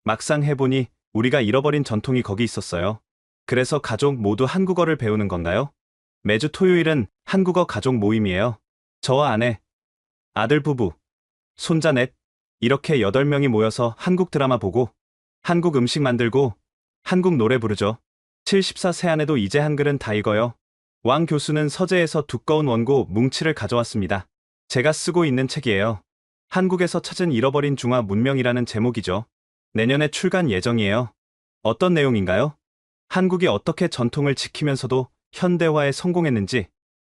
막상 해보니 우리가 잃어버린 전통이 거기 있었어요. 그래서 가족 모두 한국어를 배우는 건가요? 매주 토요일은 한국어 가족 모임이에요. 저와 아내, 아들 부부, 손자 넷, 이렇게 8명이 모여서 한국 드라마 보고 한국 음식 만들고 한국 노래 부르죠. 74세 아내도 이제 한글은 다 읽어요. 왕 교수는 서재에서 두꺼운 원고 뭉치를 가져왔습니다. 제가 쓰고 있는 책이에요. 한국에서 찾은 잃어버린 중화 문명이라는 제목이죠. 내년에 출간 예정이에요. 어떤 내용인가요? 한국이 어떻게 전통을 지키면서도 현대화에 성공했는지,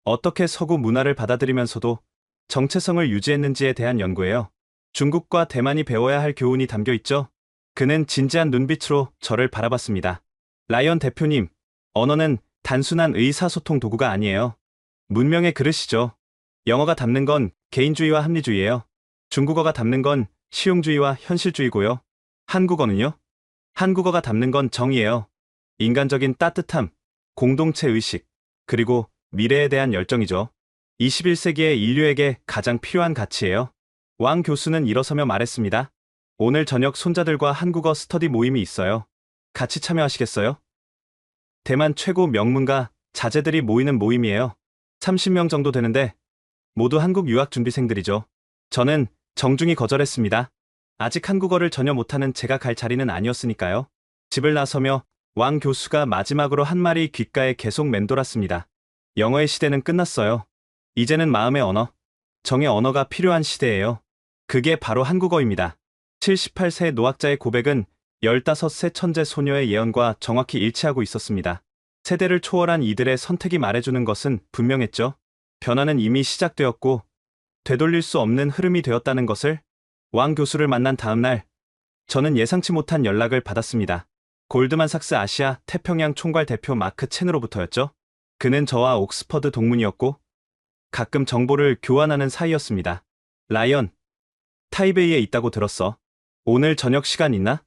어떻게 서구 문화를 받아들이면서도 정체성을 유지했는지에 대한 연구예요. 중국과 대만이 배워야 할 교훈이 담겨 있죠. 그는 진지한 눈빛으로 저를 바라봤습니다. 라이언 대표님, 언어는 단순한 의사소통 도구가 아니에요. 문명의 그릇이죠. 영어가 담는 건 개인주의와 합리주의예요. 중국어가 담는 건 실용주의와 현실주의고요. 한국어는요? 한국어가 담는 건 정의예요. 인간적인 따뜻함, 공동체 의식, 그리고 미래에 대한 열정이죠. 21세기의 인류에게 가장 필요한 가치예요. 왕 교수는 일어서며 말했습니다. 오늘 저녁 손자들과 한국어 스터디 모임이 있어요. 같이 참여하시겠어요? 대만 최고 명문가 자제들이 모이는 모임이에요. 30명 정도 되는데 모두 한국 유학 준비생들이죠. 저는 정중히 거절했습니다. 아직 한국어를 전혀 못하는 제가 갈 자리는 아니었으니까요. 집을 나서며 왕 교수가 마지막으로 한 말이 귓가에 계속 맴돌았습니다. 영어의 시대는 끝났어요. 이제는 마음의 언어, 정의 언어가 필요한 시대예요. 그게 바로 한국어입니다. 78세 노학자의 고백은 15세 천재 소녀의 예언과 정확히 일치하고 있었습니다. 세대를 초월한 이들의 선택이 말해주는 것은 분명했죠. 변화는 이미 시작되었고 되돌릴 수 없는 흐름이 되었다는 것을. 왕 교수를 만난 다음 날, 저는 예상치 못한 연락을 받았습니다. 골드만삭스 아시아 태평양 총괄 대표 마크 첸으로부터였죠. 그는 저와 옥스퍼드 동문이었고 가끔 정보를 교환하는 사이였습니다. 라이언, 타이베이에 있다고 들었어. 오늘 저녁 시간 있나?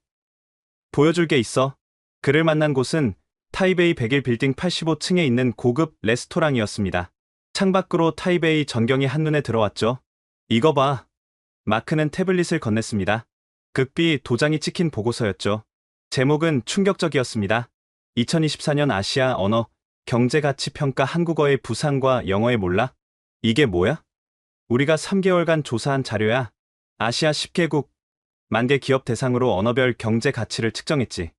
보여줄 게 있어. 그를 만난 곳은 타이베이 101 빌딩 85층에 있는 고급 레스토랑이었습니다. 창밖으로 타이베이 전경이 한눈에 들어왔죠. 이거 봐. 마크는 태블릿을 건넸습니다. 극비 도장이 찍힌 보고서였죠. 제목은 충격적이었습니다. 2024년 아시아 언어 경제가치 평가 한국어의 부상과 영어의 몰락? 이게 뭐야? 우리가 3개월간 조사한 자료야. 아시아 10개국, 10,000개 기업 대상으로 언어별 경제 가치를 측정했지.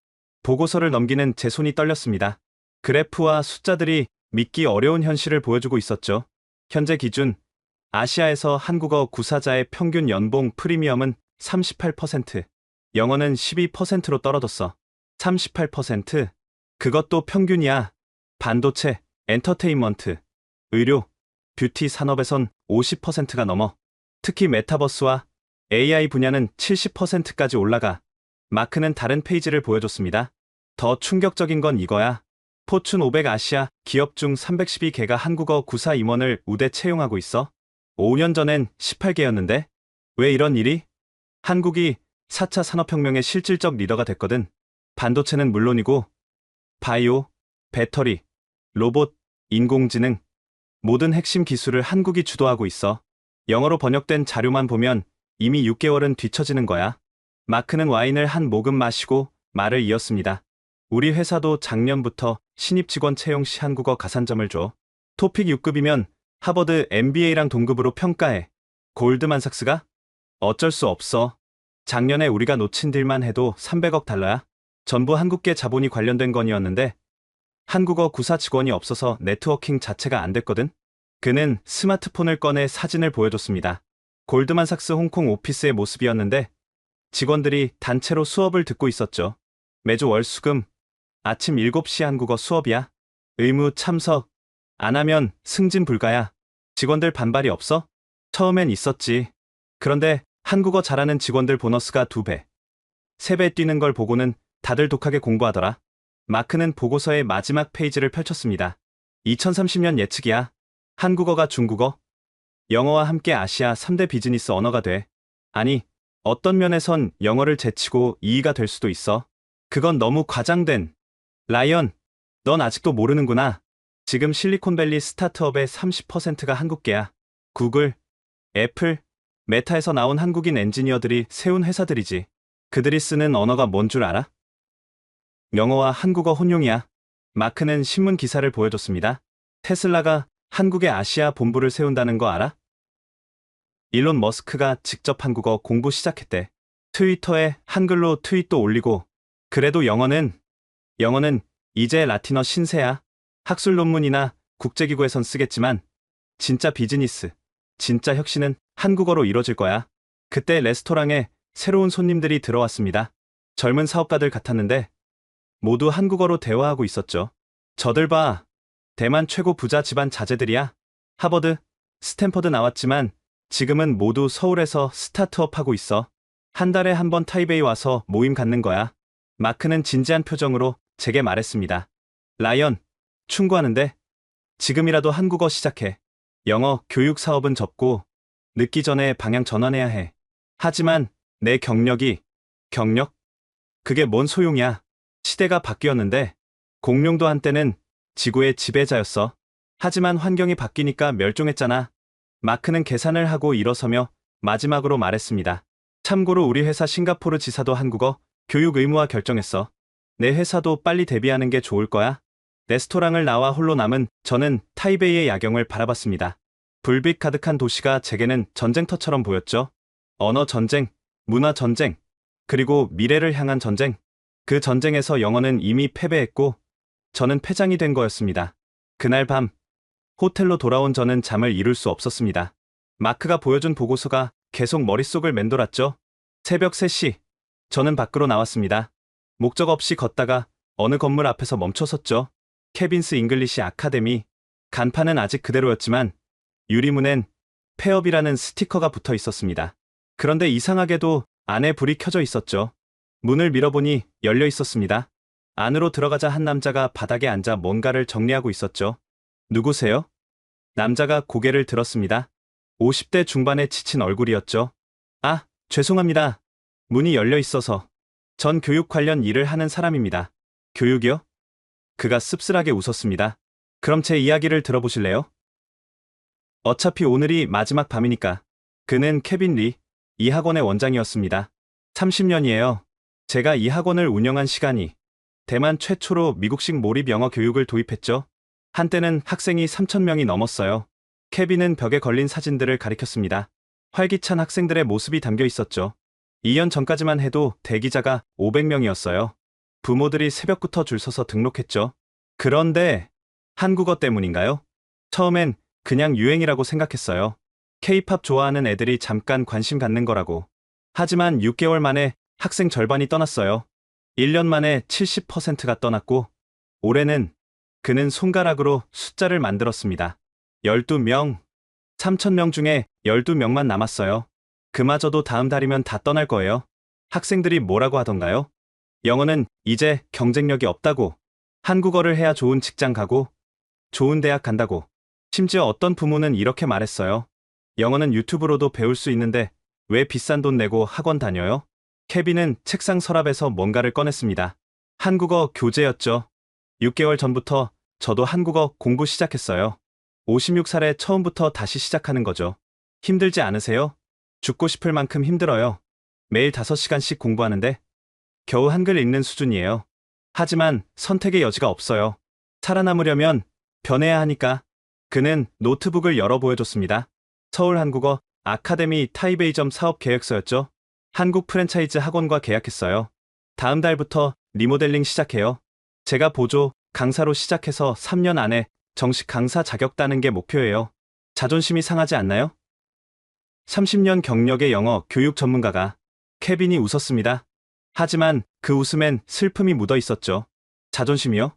보고서를 넘기는 제 손이 떨렸습니다. 그래프와 숫자들이 믿기 어려운 현실을 보여주고 있었죠. 현재 기준, 아시아에서 한국어 구사자의 평균 연봉 프리미엄은 38%, 영어는 12%로 떨어졌어. 38%? 그것도 평균이야. 반도체, 엔터테인먼트, 의료, 뷰티 산업에선 50%가 넘어. 특히 메타버스와 AI 분야는 70%까지 올라가. 마크는 다른 페이지를 보여줬습니다. 더 충격적인 건 이거야. 포춘 500 아시아 기업 중 312개가 한국어 구사 임원을 우대 채용하고 있어. 5년 전엔 18개였는데 왜 이런 일이? 한국이 4차 산업혁명의 실질적 리더가 됐거든. 반도체는 물론이고 바이오, 배터리, 로봇, 인공지능 모든 핵심 기술을 한국이 주도하고 있어. 영어로 번역된 자료만 보면 이미 6개월은 뒤처지는 거야. 마크는 와인을 한 모금 마시고 말을 이었습니다. 우리 회사도 작년부터 신입 직원 채용 시 한국어 가산점을 줘. 토픽 6급이면 하버드 MBA랑 동급으로 평가해. 골드만삭스가? 어쩔 수 없어. 작년에 우리가 놓친 딜만 해도 300억 달러야. 전부 한국계 자본이 관련된 건이었는데 한국어 구사 직원이 없어서 네트워킹 자체가 안 됐거든. 그는 스마트폰을 꺼내 사진을 보여줬습니다. 골드만삭스 홍콩 오피스의 모습이었는데 직원들이 단체로 수업을 듣고 있었죠. 매주 월수금 아침 7시 한국어 수업이야. 의무 참석. 안 하면 승진 불가야. 직원들 반발이 없어? 처음엔 있었지. 그런데 한국어 잘하는 직원들 보너스가 2배, 3배 뛰는 걸 보고는 다들 독하게 공부하더라. 마크는 보고서의 마지막 페이지를 펼쳤습니다. 2030년 예측이야. 한국어가 중국어, 영어와 함께 아시아 3대 비즈니스 언어가 돼. 아니, 어떤 면에선 영어를 제치고 2위가 될 수도 있어. 그건 너무 과장된. 라이언, 넌 아직도 모르는구나. 지금 실리콘밸리 스타트업의 30%가 한국계야. 구글, 애플, 메타에서 나온 한국인 엔지니어들이 세운 회사들이지. 그들이 쓰는 언어가 뭔 줄 알아? 영어와 한국어 혼용이야. 마크는 신문 기사를 보여줬습니다. 테슬라가 한국의 아시아 본부를 세운다는 거 알아? 일론 머스크가 직접 한국어 공부 시작했대. 트위터에 한글로 트윗도 올리고. 그래도 영어는 이제 라틴어 신세야. 학술 논문이나 국제기구에선 쓰겠지만 진짜 비즈니스, 진짜 혁신은 한국어로 이뤄질 거야. 그때 레스토랑에 새로운 손님들이 들어왔습니다. 젊은 사업가들 같았는데 모두 한국어로 대화하고 있었죠. 저들 봐. 대만 최고 부자 집안 자제들이야. 하버드, 스탠퍼드 나왔지만 지금은 모두 서울에서 스타트업 하고 있어. 한 달에 한 번 타이베이 와서 모임 갖는 거야. 마크는 진지한 표정으로 제게 말했습니다. 라이언, 충고하는데 지금이라도 한국어 시작해. 영어 교육 사업은 접고 늦기 전에 방향 전환해야 해. 하지만 내 경력? 그게 뭔 소용이야. 시대가 바뀌었는데 공룡도 한때는 지구의 지배자였어. 하지만 환경이 바뀌니까 멸종했잖아. 마크는 계산을 하고 일어서며 마지막으로 말했습니다. 참고로 우리 회사 싱가포르 지사도 한국어 교육 의무화 결정했어. 내 회사도 빨리 대비하는 게 좋을 거야. 레스토랑을 나와 홀로 남은 저는 타이베이의 야경을 바라봤습니다. 불빛 가득한 도시가 제게는 전쟁터처럼 보였죠. 언어 전쟁, 문화 전쟁, 그리고 미래를 향한 전쟁. 그 전쟁에서 영어는 이미 패배했고 저는 패장이 된 거였습니다. 그날 밤 호텔로 돌아온 저는 잠을 이룰 수 없었습니다. 마크가 보여준 보고서가 계속 머릿속을 맴돌았죠. 새벽 3시 저는 밖으로 나왔습니다. 목적 없이 걷다가 어느 건물 앞에서 멈춰섰죠. 케빈스 잉글리시 아카데미. 간판은 아직 그대로였지만 유리문엔 폐업이라는 스티커가 붙어 있었습니다. 그런데 이상하게도 안에 불이 켜져 있었죠. 문을 밀어보니 열려 있었습니다. 안으로 들어가자 한 남자가 바닥에 앉아 뭔가를 정리하고 있었죠. 누구세요? 남자가 고개를 들었습니다. 50대 중반의 지친 얼굴이었죠. 아, 죄송합니다. 문이 열려 있어서. 전 교육 관련 일을 하는 사람입니다. 교육이요? 그가 씁쓸하게 웃었습니다. 그럼 제 이야기를 들어보실래요? 어차피 오늘이 마지막 밤이니까. 그는 케빈 리, 이 학원의 원장이었습니다. 30년이에요. 제가 이 학원을 운영한 시간이. 대만 최초로 미국식 몰입 영어 교육을 도입했죠. 한때는 학생이 3,000명이 넘었어요. 케빈은 벽에 걸린 사진들을 가리켰습니다. 활기찬 학생들의 모습이 담겨 있었죠. 2년 전까지만 해도 대기자가 500명이었어요. 부모들이 새벽부터 줄 서서 등록했죠. 그런데 한국어 때문인가요? 처음엔 그냥 유행이라고 생각했어요. K-팝 좋아하는 애들이 잠깐 관심 갖는 거라고. 하지만 6개월 만에 학생 절반이 떠났어요. 1년 만에 70%가 떠났고 올해는 그는 손가락으로 숫자를 만들었습니다. 12명. 3,000명 중에 12명만 남았어요. 그마저도 다음 달이면 다 떠날 거예요. 학생들이 뭐라고 하던가요? 영어는 이제 경쟁력이 없다고. 한국어를 해야 좋은 직장 가고, 좋은 대학 간다고. 심지어 어떤 부모는 이렇게 말했어요. 영어는 유튜브로도 배울 수 있는데 왜 비싼 돈 내고 학원 다녀요? 케빈은 책상 서랍에서 뭔가를 꺼냈습니다. 한국어 교재였죠. 6개월 전부터 저도 한국어 공부 시작했어요. 56살에 처음부터 다시 시작하는 거죠. 힘들지 않으세요? 죽고 싶을 만큼 힘들어요. 매일 5시간씩 공부하는데 겨우 한글 읽는 수준이에요. 하지만 선택의 여지가 없어요. 살아남으려면 변해야 하니까. 그는 노트북을 열어 보여줬습니다. 서울 한국어 아카데미 타이베이점 사업 계획서였죠. 한국 프랜차이즈 학원과 계약했어요. 다음 달부터 리모델링 시작해요. 제가 보조 강사로 시작해서 3년 안에 정식 강사 자격 따는 게 목표예요. 자존심이 상하지 않나요? 30년 경력의 영어 교육 전문가가. 케빈이 웃었습니다. 하지만 그 웃음엔 슬픔이 묻어 있었죠. 자존심이요?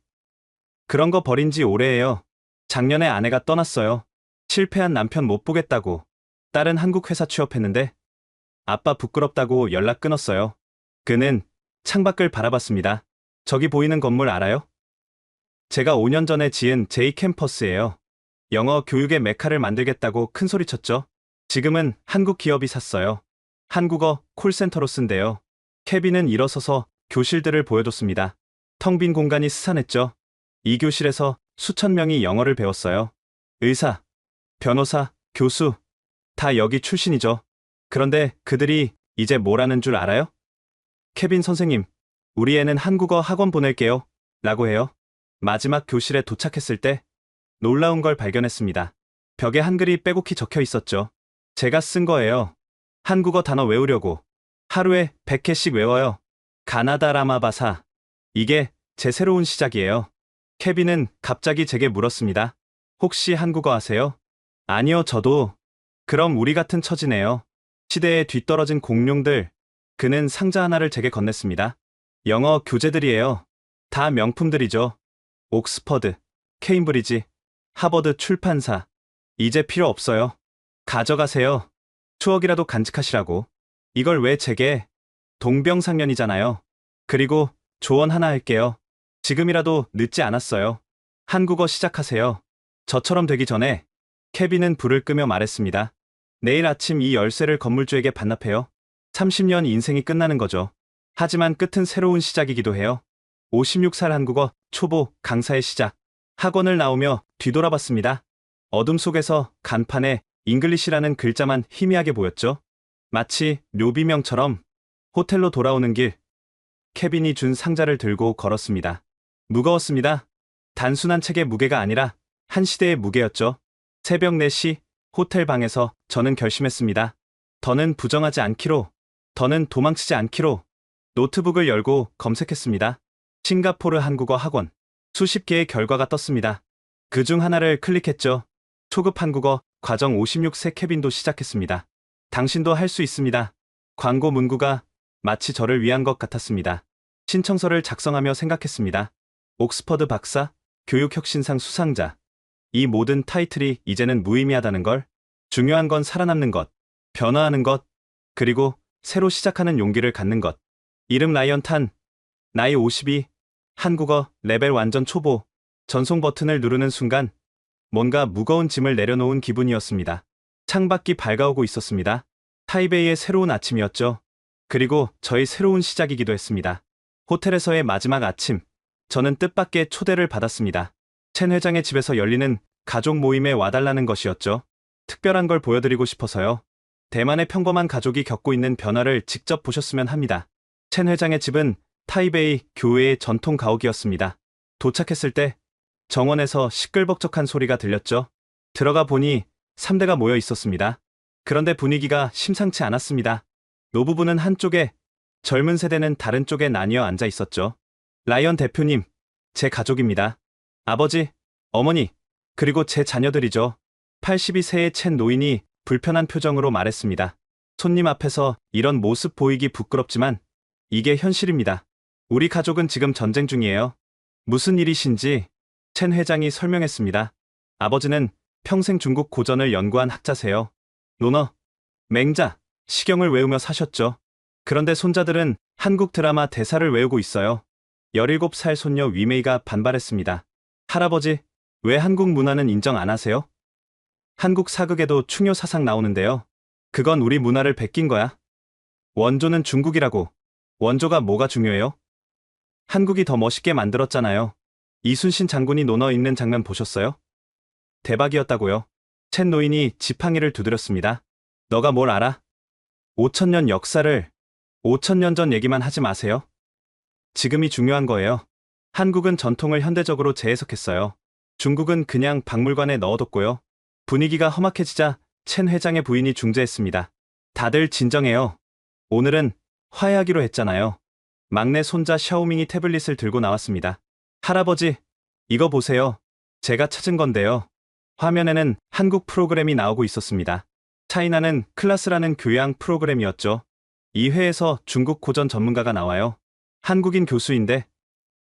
그런 거 버린 지 오래예요. 작년에 아내가 떠났어요. 실패한 남편 못 보겠다고. 딸은 한국 회사 취업했는데 아빠 부끄럽다고 연락 끊었어요. 그는 창밖을 바라봤습니다. 저기 보이는 건물 알아요? 제가 5년 전에 지은 J 캠퍼스예요. 영어 교육의 메카를 만들겠다고 큰 소리쳤죠. 지금은 한국 기업이 샀어요. 한국어 콜센터로 쓴대요. 케빈은 일어서서 교실들을 보여줬습니다. 텅 빈 공간이 스산했죠. 이 교실에서 수천 명이 영어를 배웠어요. 의사, 변호사, 교수, 다 여기 출신이죠. 그런데 그들이 이제 뭘 하는 줄 알아요? 케빈 선생님, 우리 애는 한국어 학원 보낼게요. 라고 해요. 마지막 교실에 도착했을 때 놀라운 걸 발견했습니다. 벽에 한글이 빼곡히 적혀 있었죠. 제가 쓴 거예요. 한국어 단어 외우려고. 하루에 100개씩 외워요. 가나다 라마바사. 이게 제 새로운 시작이에요. 케빈은 갑자기 제게 물었습니다. 혹시 한국어 아세요? 아니요, 저도. 그럼 우리 같은 처지네요. 시대에 뒤떨어진 공룡들. 그는 상자 하나를 제게 건넸습니다. 영어 교재들이에요. 다 명품들이죠. 옥스퍼드, 케임브리지, 하버드 출판사. 이제 필요 없어요. 가져가세요. 추억이라도 간직하시라고. 이걸 왜 제게? 동병상련이잖아요. 그리고 조언 하나 할게요. 지금이라도 늦지 않았어요. 한국어 시작하세요. 저처럼 되기 전에. 케빈은 불을 끄며 말했습니다. 내일 아침 이 열쇠를 건물주에게 반납해요. 30년 인생이 끝나는 거죠. 하지만 끝은 새로운 시작이기도 해요. 56살 한국어 초보 강사의 시작. 학원을 나오며 뒤돌아봤습니다. 어둠 속에서 간판에 잉글리시라는 글자만 희미하게 보였죠. 마치 묘비명처럼. 호텔로 돌아오는 길. 케빈이 준 상자를 들고 걸었습니다. 무거웠습니다. 단순한 책의 무게가 아니라 한 시대의 무게였죠. 새벽 4시 호텔 방에서 저는 결심했습니다. 더는 부정하지 않기로. 더는 도망치지 않기로. 노트북을 열고 검색했습니다. 싱가포르 한국어 학원. 수십 개의 결과가 떴습니다. 그중 하나를 클릭했죠. 초급 한국어 과정 56세 케빈도 시작했습니다. 당신도 할 수 있습니다. 광고 문구가 마치 저를 위한 것 같았습니다. 신청서를 작성하며 생각했습니다. 옥스퍼드 박사, 교육혁신상 수상자. 이 모든 타이틀이 이제는 무의미하다는 걸. 중요한 건 살아남는 것, 변화하는 것, 그리고 새로 시작하는 용기를 갖는 것. 이름 라이언 탄. 나이 52. 한국어 레벨 완전 초보. 전송 버튼을 누르는 순간 뭔가 무거운 짐을 내려놓은 기분이었습니다. 창밖이 밝아오고 있었습니다. 타이베이의 새로운 아침이었죠. 그리고 저의 새로운 시작이기도 했습니다. 호텔에서의 마지막 아침. 저는 뜻밖의 초대를 받았습니다. 첸 회장의 집에서 열리는 가족 모임에 와달라는 것이었죠. 특별한 걸 보여드리고 싶어서요. 대만의 평범한 가족이 겪고 있는 변화를 직접 보셨으면 합니다. 첸 회장의 집은 타이베이 교회의 전통 가옥이었습니다. 도착했을 때 정원에서 시끌벅적한 소리가 들렸죠. 들어가 보니 3대가 모여 있었습니다. 그런데 분위기가 심상치 않았습니다. 노부부는 한쪽에, 젊은 세대는 다른 쪽에 나뉘어 앉아 있었죠. 라이언 대표님, 제 가족입니다. 아버지, 어머니, 그리고 제 자녀들이죠. 82세의 첸 노인이 불편한 표정으로 말했습니다. 손님 앞에서 이런 모습 보이기 부끄럽지만 이게 현실입니다. 우리 가족은 지금 전쟁 중이에요. 무슨 일이신지 첸 회장이 설명했습니다. 아버지는 평생 중국 고전을 연구한 학자세요. 논어, 맹자, 시경을 외우며 사셨죠. 그런데 손자들은 한국 드라마 대사를 외우고 있어요. 17살 손녀 위메이가 반발했습니다. 할아버지, 왜 한국 문화는 인정 안 하세요? 한국 사극에도 충효 사상 나오는데요. 그건 우리 문화를 베낀 거야. 원조는 중국이라고. 원조가 뭐가 중요해요? 한국이 더 멋있게 만들었잖아요. 이순신 장군이 논어 읽는 장면 보셨어요? 대박이었다고요. 챗 노인이 지팡이를 두드렸습니다. 너가 뭘 알아? 5천년 역사를 5천년 전 얘기만 하지 마세요. 지금이 중요한 거예요. 한국은 전통을 현대적으로 재해석했어요. 중국은 그냥 박물관에 넣어뒀고요. 분위기가 험악해지자 첸 회장의 부인이 중재했습니다. 다들 진정해요. 오늘은 화해하기로 했잖아요. 막내 손자 샤오밍이 태블릿을 들고 나왔습니다. 할아버지, 이거 보세요. 제가 찾은 건데요. 화면에는 한국 프로그램이 나오고 있었습니다. 차이나는 클라스라는 교양 프로그램이었죠. 이 회에서 중국 고전 전문가가 나와요. 한국인 교수인데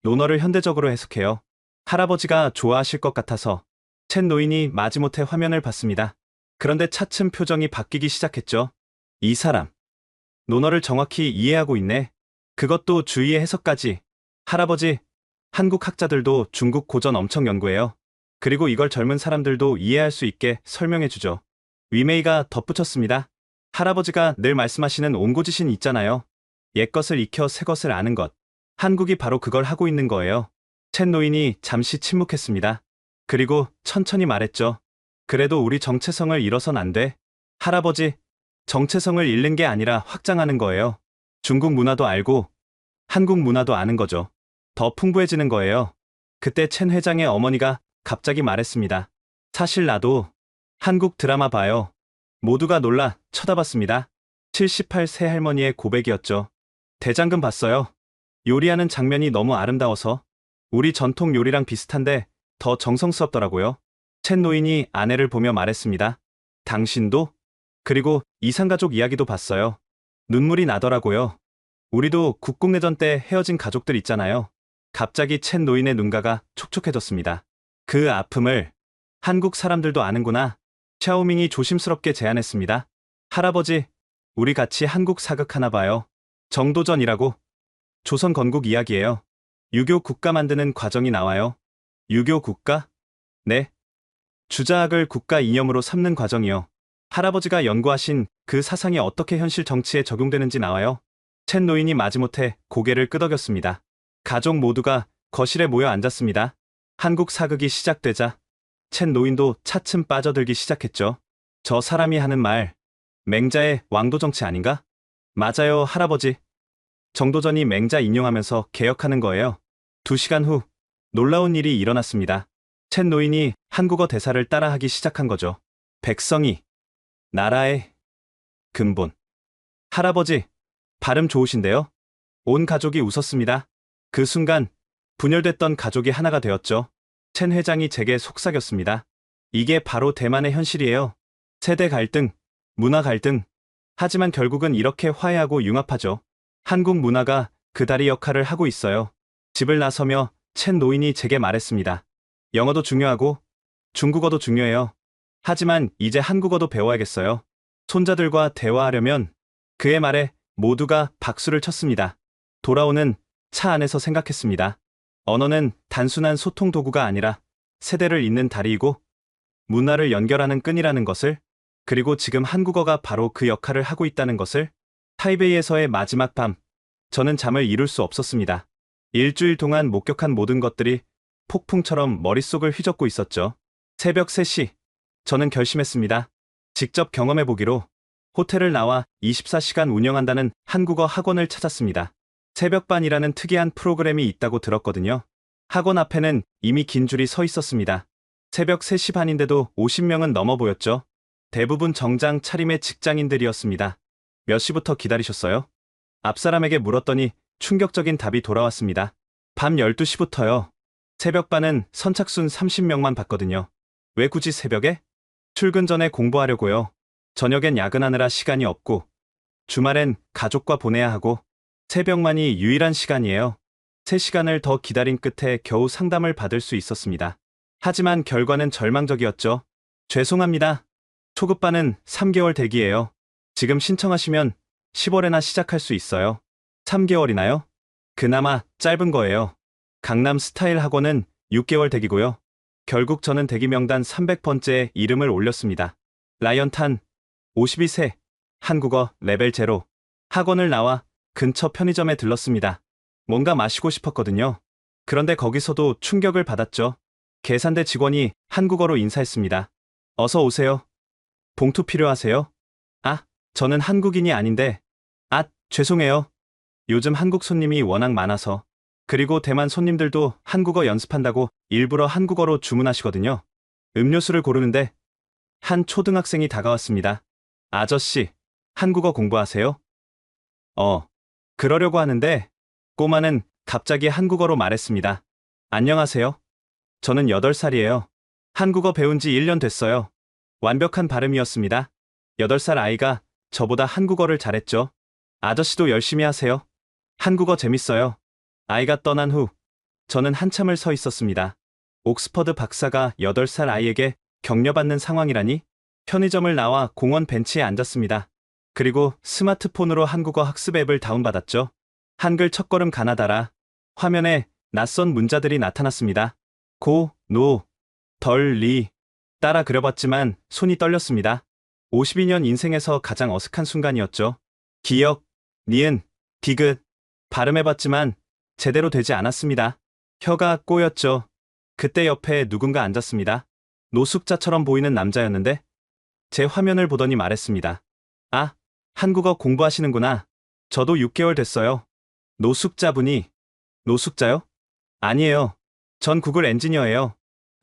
논어를 현대적으로 해석해요. 할아버지가 좋아하실 것 같아서 챗 노인이 마지못해 화면을 봤습니다. 그런데 차츰 표정이 바뀌기 시작했죠. 이 사람, 논어를 정확히 이해하고 있네. 그것도 주의의 해석까지. 할아버지, 한국 학자들도 중국 고전 엄청 연구해요. 그리고 이걸 젊은 사람들도 이해할 수 있게 설명해주죠. 위메이가 덧붙였습니다. 할아버지가 늘 말씀하시는 옹고지신 있잖아요. 옛것을 익혀 새것을 아는 것. 한국이 바로 그걸 하고 있는 거예요. 챗 노인이 잠시 침묵했습니다. 그리고 천천히 말했죠. 그래도 우리 정체성을 잃어선 안 돼. 할아버지, 정체성을 잃는 게 아니라 확장하는 거예요. 중국 문화도 알고 한국 문화도 아는 거죠. 더 풍부해지는 거예요. 그때 첸 회장의 어머니가 갑자기 말했습니다. 사실 나도 한국 드라마 봐요. 모두가 놀라 쳐다봤습니다. 78세 할머니의 고백이었죠. 대장금 봤어요. 요리하는 장면이 너무 아름다워서 우리 전통 요리랑 비슷한데 더 정성스럽더라고요. 첸 노인이 아내를 보며 말했습니다. 당신도? 그리고 이산가족 이야기도 봤어요. 눈물이 나더라고요. 우리도 국共내전 때 헤어진 가족들 있잖아요. 갑자기 첸 노인의 눈가가 촉촉해졌습니다. 그 아픔을 한국 사람들도 아는구나. 샤오밍이 조심스럽게 제안했습니다. 할아버지, 우리 같이 한국 사극 하나 봐요. 정도전이라고. 조선 건국 이야기예요. 유교 국가 만드는 과정이 나와요. 유교 국가? 네. 주자학을 국가 이념으로 삼는 과정이요. 할아버지가 연구하신 그 사상이 어떻게 현실 정치에 적용되는지 나와요. 첸 노인이 마지못해 고개를 끄덕였습니다. 가족 모두가 거실에 모여 앉았습니다. 한국 사극이 시작되자 첸 노인도 차츰 빠져들기 시작했죠. 저 사람이 하는 말, 맹자의 왕도 정치 아닌가? 맞아요, 할아버지. 정도전이 맹자 인용하면서 개혁하는 거예요. 2시간 후 놀라운 일이 일어났습니다. 첸 노인이 한국어 대사를 따라하기 시작한 거죠. 백성이 나라의 근본. 할아버지, 발음 좋으신데요? 온 가족이 웃었습니다. 그 순간 분열됐던 가족이 하나가 되었죠. 첸 회장이 제게 속삭였습니다. 이게 바로 대만의 현실이에요. 세대 갈등, 문화 갈등. 하지만 결국은 이렇게 화해하고 융합하죠. 한국 문화가 그 다리 역할을 하고 있어요. 집을 나서며 첸 노인이 제게 말했습니다. 영어도 중요하고 중국어도 중요해요. 하지만 이제 한국어도 배워야겠어요. 손자들과 대화하려면. 그의 말에 모두가 박수를 쳤습니다. 돌아오는 차 안에서 생각했습니다. 언어는 단순한 소통 도구가 아니라 세대를 잇는 다리이고 문화를 연결하는 끈이라는 것을, 그리고 지금 한국어가 바로 그 역할을 하고 있다는 것을. 타이베이에서의 마지막 밤, 저는 잠을 이룰 수 없었습니다. 일주일 동안 목격한 모든 것들이 폭풍처럼 머릿속을 휘젓고 있었죠. 새벽 3시, 저는 결심했습니다. 직접 경험해보기로. 호텔을 나와 24시간 운영한다는 한국어 학원을 찾았습니다. 새벽반이라는 특이한 프로그램이 있다고 들었거든요. 학원 앞에는 이미 긴 줄이 서 있었습니다. 새벽 3시 반인데도 50명은 넘어 보였죠. 대부분 정장 차림의 직장인들이었습니다. 몇 시부터 기다리셨어요? 앞사람에게 물었더니 충격적인 답이 돌아왔습니다. 밤 12시부터요. 새벽반은 선착순 30명만 봤거든요. 왜 굳이 새벽에? 출근 전에 공부하려고요. 저녁엔 야근하느라 시간이 없고, 주말엔 가족과 보내야 하고, 새벽만이 유일한 시간이에요. 3시간을 더 기다린 끝에 겨우 상담을 받을 수 있었습니다. 하지만 결과는 절망적이었죠. 죄송합니다. 초급반은 3개월 대기예요. 지금 신청하시면 10월에나 시작할 수 있어요. 3개월이나요? 그나마 짧은 거예요. 강남 스타일 학원은 6개월 대기고요. 결국 저는 대기 명단 300번째에 이름을 올렸습니다. 라이언탄, 52세, 한국어 레벨 제로. 학원을 나와 근처 편의점에 들렀습니다. 뭔가 마시고 싶었거든요. 그런데 거기서도 충격을 받았죠. 계산대 직원이 한국어로 인사했습니다. 어서 오세요. 봉투 필요하세요? 아, 저는 한국인이 아닌데. 아, 죄송해요. 요즘 한국 손님이 워낙 많아서. 그리고 대만 손님들도 한국어 연습한다고 일부러 한국어로 주문하시거든요. 음료수를 고르는데 한 초등학생이 다가왔습니다. 아저씨, 한국어 공부하세요? 그러려고 하는데 꼬마는 갑자기 한국어로 말했습니다. 안녕하세요. 저는 8살이에요. 한국어 배운 지 1년 됐어요. 완벽한 발음이었습니다. 8살 아이가 저보다 한국어를 잘했죠. 아저씨도 열심히 하세요. 한국어 재밌어요. 아이가 떠난 후 저는 한참을 서 있었습니다. 옥스퍼드 박사가 8살 아이에게 격려받는 상황이라니? 편의점을 나와 공원 벤치에 앉았습니다. 그리고 스마트폰으로 한국어 학습 앱을 다운받았죠. 한글 첫걸음 가나다라. 화면에 낯선 문자들이 나타났습니다. 고, 노, 덜, 리. 따라 그려봤지만 손이 떨렸습니다. 52년 인생에서 가장 어색한 순간이었죠. 기역, 니은, 디귿. 발음해봤지만 제대로 되지 않았습니다. 혀가 꼬였죠. 그때 옆에 누군가 앉았습니다. 노숙자처럼 보이는 남자였는데 제 화면을 보더니 말했습니다. 아, 한국어 공부하시는구나. 저도 6개월 됐어요. 노숙자분이. 노숙자요? 아니에요. 전 구글 엔지니어예요.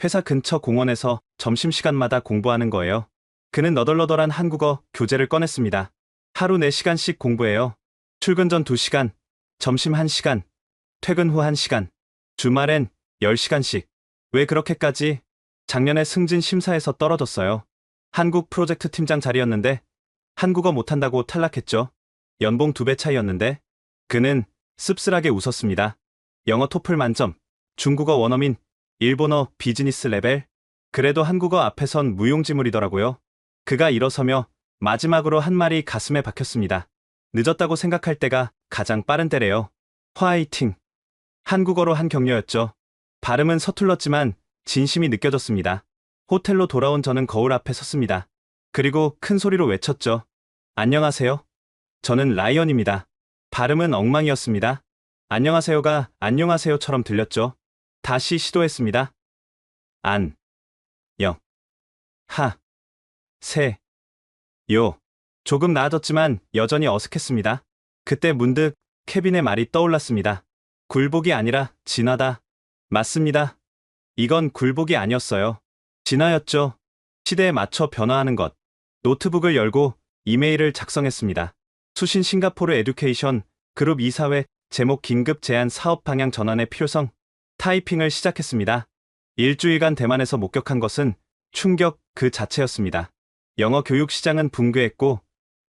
회사 근처 공원에서 점심시간마다 공부하는 거예요. 그는 너덜너덜한 한국어 교재를 꺼냈습니다. 하루 4시간씩 공부해요. 출근 전 2시간, 점심 1시간, 퇴근 후 1시간, 주말엔 10시간씩. 왜 그렇게까지? 작년에 승진 심사에서 떨어졌어요. 한국 프로젝트 팀장 자리였는데 한국어 못한다고 탈락했죠. 연봉 2배 차이였는데 그는 씁쓸하게 웃었습니다. 영어 토플 만점, 중국어 원어민, 일본어 비즈니스 레벨. 그래도 한국어 앞에선 무용지물이더라고요. 그가 일어서며 마지막으로 한 말이 가슴에 박혔습니다. 늦었다고 생각할 때가 가장 빠른 때래요. 화이팅. 한국어로 한 격려였죠. 발음은 서툴렀지만 진심이 느껴졌습니다. 호텔로 돌아온 저는 거울 앞에 섰습니다. 그리고 큰 소리로 외쳤죠. 안녕하세요. 저는 라이언입니다. 발음은 엉망이었습니다. 안녕하세요가 안녕하세요처럼 들렸죠. 다시 시도했습니다. 안, 영, 하, 세, 요. 조금 나아졌지만 여전히 어색했습니다. 그때 문득 케빈의 말이 떠올랐습니다. 굴복이 아니라 진화다. 맞습니다. 이건 굴복이 아니었어요. 진화였죠. 시대에 맞춰 변화하는 것. 노트북을 열고 이메일을 작성했습니다. 수신 싱가포르 에듀케이션 그룹 이사회 제목 긴급 제안 사업 방향 전환의 필요성. 타이핑을 시작했습니다. 일주일간 대만에서 목격한 것은 충격 그 자체였습니다. 영어 교육 시장은 붕괴했고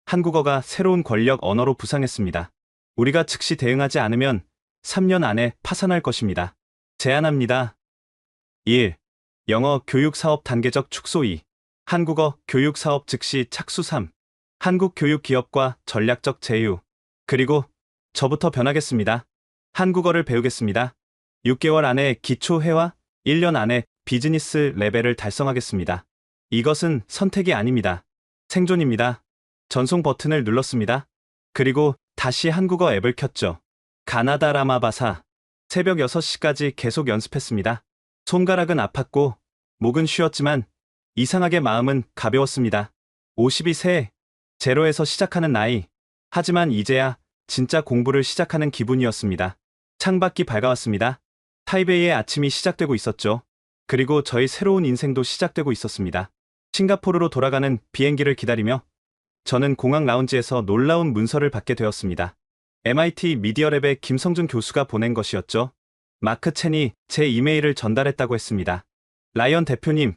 한국어가 새로운 권력 언어로 부상했습니다. 우리가 즉시 대응하지 않으면 3년 안에 파산할 것입니다. 제안합니다. 1. 영어 교육 사업 단계적 축소 2. 한국어 교육 사업 즉시 착수 3. 한국 교육 기업과 전략적 제휴. 그리고 저부터 변하겠습니다. 한국어를 배우겠습니다. 6개월 안에 기초 회화, 1년 안에 비즈니스 레벨을 달성하겠습니다. 이것은 선택이 아닙니다. 생존입니다. 전송 버튼을 눌렀습니다. 그리고 다시 한국어 앱을 켰죠. 가나다 라마바사. 새벽 6시까지 계속 연습했습니다. 손가락은 아팠고 목은 쉬었지만 이상하게 마음은 가벼웠습니다. 52세, 제로에서 시작하는 나이. 하지만 이제야 진짜 공부를 시작하는 기분이었습니다. 창밖이 밝아왔습니다. 타이베이의 아침이 시작되고 있었죠. 그리고 저희 새로운 인생도 시작되고 있었습니다. 싱가포르로 돌아가는 비행기를 기다리며 저는 공항 라운지에서 놀라운 문서를 받게 되었습니다. MIT 미디어랩의 김성준 교수가 보낸 것이었죠. 마크 첸이 제 이메일을 전달했다고 했습니다. 라이언 대표님,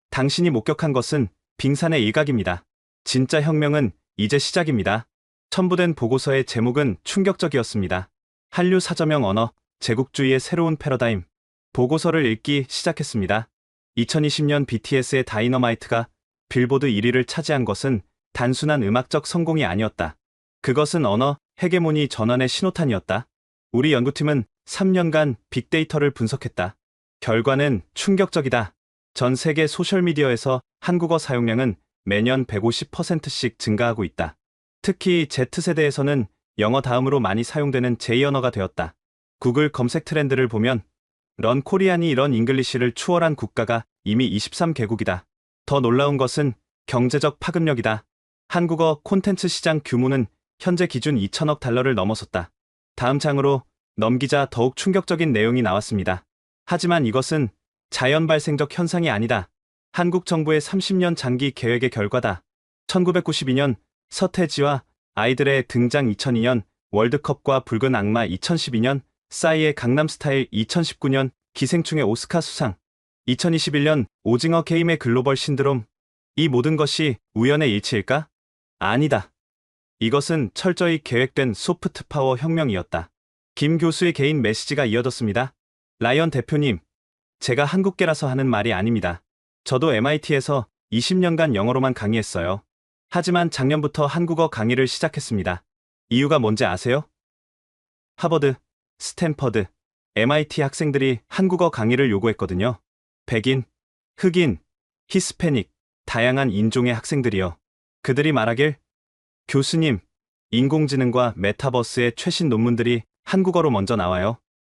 당신이 목격한 것은 빙산의 일각입니다. 진짜 혁명은 이제 시작입니다. 첨부된 보고서의 제목은 충격적이었습니다. 한류 사저명 언어, 제국주의의 새로운 패러다임. 보고서를 읽기 시작했습니다. 2020년 BTS의 다이너마이트가 빌보드 1위를 차지한 것은 단순한 음악적 성공이 아니었다. 그것은 언어 헤게모니 전환의 신호탄이었다. 우리 연구팀은 3년간 빅데이터를 분석했다. 결과는 충격적이다. 전 세계 소셜미디어에서 한국어 사용량은 매년 150%씩 증가하고 있다. 특히 Z세대에서는 영어 다음으로 많이 사용되는 제2언어가 되었다. 구글 검색 트렌드를 보면 런 코리안이 런 잉글리시를 추월한 국가가 이미 23개국이다. 더 놀라운 것은 경제적 파급력이다. 한국어 콘텐츠 시장 규모는 현재 기준 2천억 달러를 넘어섰다. 다음 장으로 넘기자 더욱 충격적인 내용이 나왔습니다. 하지만 이것은 자연 발생적 현상이 아니다. 한국 정부의 30년 장기 계획의 결과다. 1992년 서태지와 아이들의 등장, 2002년 월드컵과 붉은 악마, 2012년 싸이의 강남스타일, 2019년 기생충의 오스카 수상, 2021년 오징어 게임의 글로벌 신드롬. 이 모든 것이 우연의 일치일까? 아니다. 이것은 철저히 계획된 소프트 파워 혁명이었다. 김 교수의 개인 메시지가 이어졌습니다. 라이언 대표님, 제가 한국계라서 하는 말이 아닙니다. 저도 MIT에서 20년간 영어로만 강의했어요. 하지만 작년부터 한국어 강의를 시작했습니다. 이유가 뭔지 아세요? 하버드, 스탠퍼드, MIT 학생들이 한국어 강의를 요구했거든요. 백인, 흑인, 히스패닉, 다양한 인종의 학생들이요. 그들이 말하길, 교수님, 인공지능과 메타버스의 최신 논문들이 한국어로 먼저 나와요.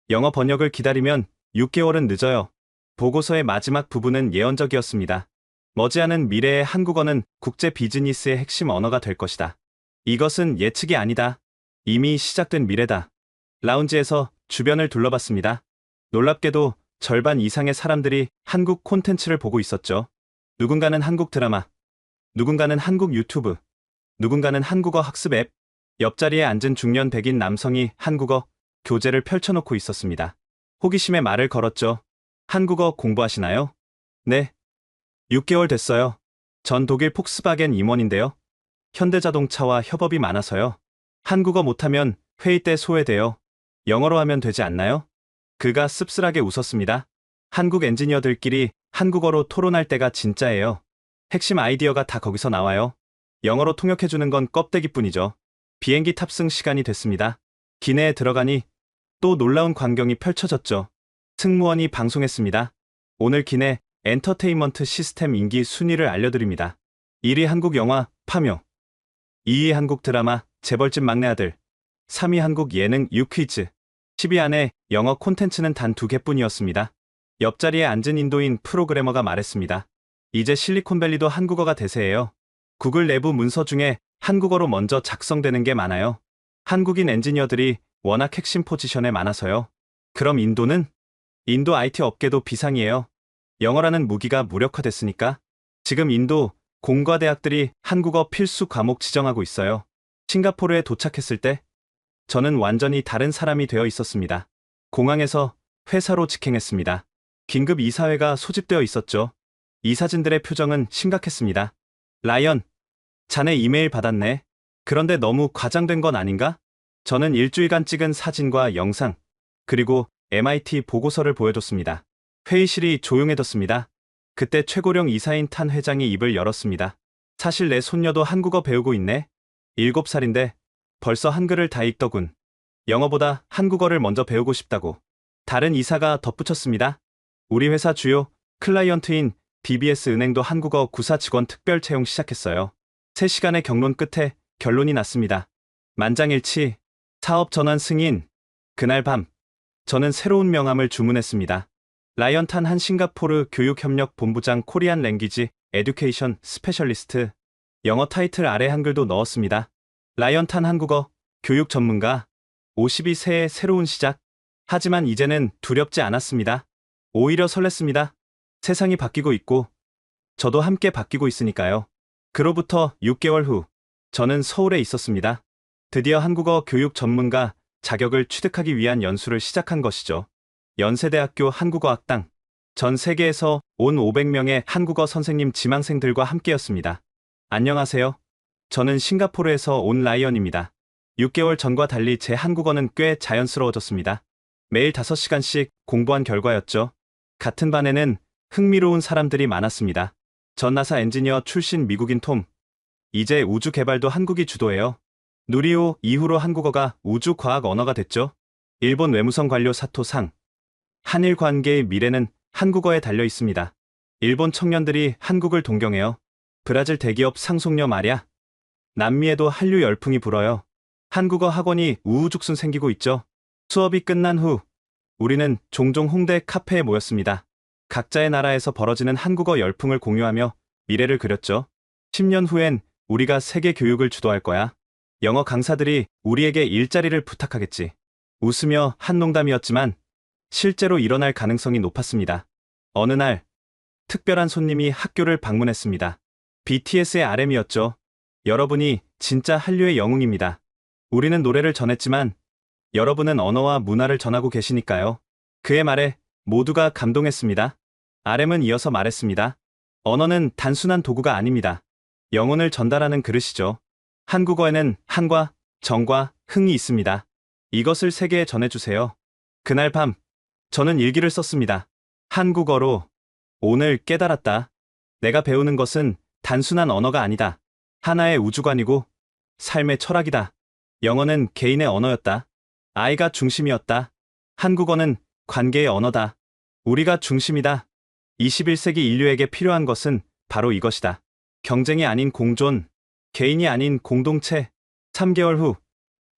영어 번역을 기다리면 6개월은 늦어요. 보고서의 마지막 부분은 예언적이었습니다. 머지않은 미래의 한국어는 국제 비즈니스의 핵심 언어가 될 것이다. 이것은 예측이 아니다. 이미 시작된 미래다. 라운지에서 주변을 둘러봤습니다. 놀랍게도 절반 이상의 사람들이 한국 콘텐츠를 보고 있었죠. 누군가는 한국 드라마, 누군가는 한국 유튜브, 누군가는 한국어 학습 앱. 옆자리에 앉은 중년 백인 남성이 한국어 교재를 펼쳐놓고 있었습니다. 호기심에 말을 걸었죠. 한국어 공부하시나요? 네. 6개월 됐어요. 전 독일 폭스바겐 임원인데요. 현대자동차와 협업이 많아서요. 한국어 못하면 회의 때 소외돼요. 영어로 하면 되지 않나요? 그가 씁쓸하게 웃었습니다. 한국 엔지니어들끼리 한국어로 토론할 때가 진짜예요. 핵심 아이디어가 다 거기서 나와요. 영어로 통역해주는 건 껍데기뿐이죠. 비행기 탑승 시간이 됐습니다. 기내에 들어가니 또 놀라운 광경이 펼쳐졌죠. 승무원이 방송했습니다. 오늘 기내 엔터테인먼트 시스템 인기 순위를 알려드립니다. 1위 한국 영화 파묘, 2위 한국 드라마 재벌집 막내 아들, 3위 한국 예능 유퀴즈. 10위 안에 영어 콘텐츠는 단 2개뿐이었습니다. 옆자리에 앉은 인도인 프로그래머가 말했습니다. 이제 실리콘밸리도 한국어가 대세예요. 구글 내부 문서 중에 한국어로 먼저 작성되는 게 많아요. 한국인 엔지니어들이 워낙 핵심 포지션에 많아서요. 그럼 인도는? 인도 IT 업계도 비상이에요. 영어라는 무기가 무력화됐으니까. 지금 인도 공과대학들이 한국어 필수 과목 지정하고 있어요. 싱가포르에 도착했을 때 저는 완전히 다른 사람이 되어 있었습니다. 공항에서 회사로 직행했습니다. 긴급 이사회가 소집되어 있었죠. 이사진들의 표정은 심각했습니다. 라이언, 자네 이메일 받았네. 그런데 너무 과장된 건 아닌가? 저는 일주일간 찍은 사진과 영상, 그리고 MIT 보고서를 보여줬습니다. 회의실이 조용해졌습니다. 그때 최고령 이사인 탄 회장이 입을 열었습니다. 사실 내 손녀도 한국어 배우고 있네. 7살인데 벌써 한글을 다 읽더군. 영어보다 한국어를 먼저 배우고 싶다고. 다른 이사가 덧붙였습니다. 우리 회사 주요 클라이언트인 DBS 은행도 한국어 구사 직원 특별 채용 시작했어요. 3시간의 경론 끝에 결론이 났습니다. 만장일치, 사업 전환 승인. 그날 밤, 저는 새로운 명함을 주문했습니다. 라이언 탄 한 싱가포르 교육협력 본부장 코리안 랭귀지 에듀케이션 스페셜리스트. 영어 타이틀 아래 한글도 넣었습니다. 라이언 탄 한국어 교육 전문가. 52세의 새로운 시작. 하지만 이제는 두렵지 않았습니다. 오히려 설렜습니다. 세상이 바뀌고 있고 저도 함께 바뀌고 있으니까요. 그로부터 6개월 후 저는 서울에 있었습니다. 드디어 한국어 교육 전문가 자격을 취득하기 위한 연수를 시작한 것이죠. 연세대학교 한국어학당. 전 세계에서 온 500명의 한국어 선생님 지망생들과 함께였습니다. 안녕하세요. 저는 싱가포르에서 온 라이언입니다. 6개월 전과 달리 제 한국어는 꽤 자연스러워졌습니다. 매일 5시간씩 공부한 결과였죠. 같은 반에는 흥미로운 사람들이 많았습니다. 전 나사 엔지니어 출신 미국인 톰. 이제 우주 개발도 한국이 주도해요. 누리호 이후로 한국어가 우주 과학 언어가 됐죠. 일본 외무성 관료 사토 상. 한일 관계의 미래는 한국어에 달려 있습니다. 일본 청년들이 한국을 동경해요. 브라질 대기업 상속녀 말야. 남미에도 한류 열풍이 불어요. 한국어 학원이 우후죽순 생기고 있죠. 수업이 끝난 후 우리는 종종 홍대 카페에 모였습니다. 각자의 나라에서 벌어지는 한국어 열풍을 공유하며 미래를 그렸죠. 10년 후엔 우리가 세계 교육을 주도할 거야. 영어 강사들이 우리에게 일자리를 부탁하겠지. 웃으며 한 농담이었지만 실제로 일어날 가능성이 높았습니다. 어느 날 특별한 손님이 학교를 방문했습니다. BTS의 RM이었죠. 여러분이 진짜 한류의 영웅입니다. 우리는 노래를 전했지만 여러분은 언어와 문화를 전하고 계시니까요. 그의 말에 모두가 감동했습니다. RM은 이어서 말했습니다. 언어는 단순한 도구가 아닙니다. 영혼을 전달하는 그릇이죠. 한국어에는 한과 정과 흥이 있습니다. 이것을 세계에 전해주세요. 그날 밤 저는 일기를 썼습니다. 한국어로 오늘 깨달았다. 내가 배우는 것은 단순한 언어가 아니다. 하나의 우주관이고 삶의 철학이다. 영어는 개인의 언어였다. 아이가 중심이었다. 한국어는 관계의 언어다. 우리가 중심이다. 21세기 인류에게 필요한 것은 바로 이것이다. 경쟁이 아닌 공존, 개인이 아닌 공동체. 3개월 후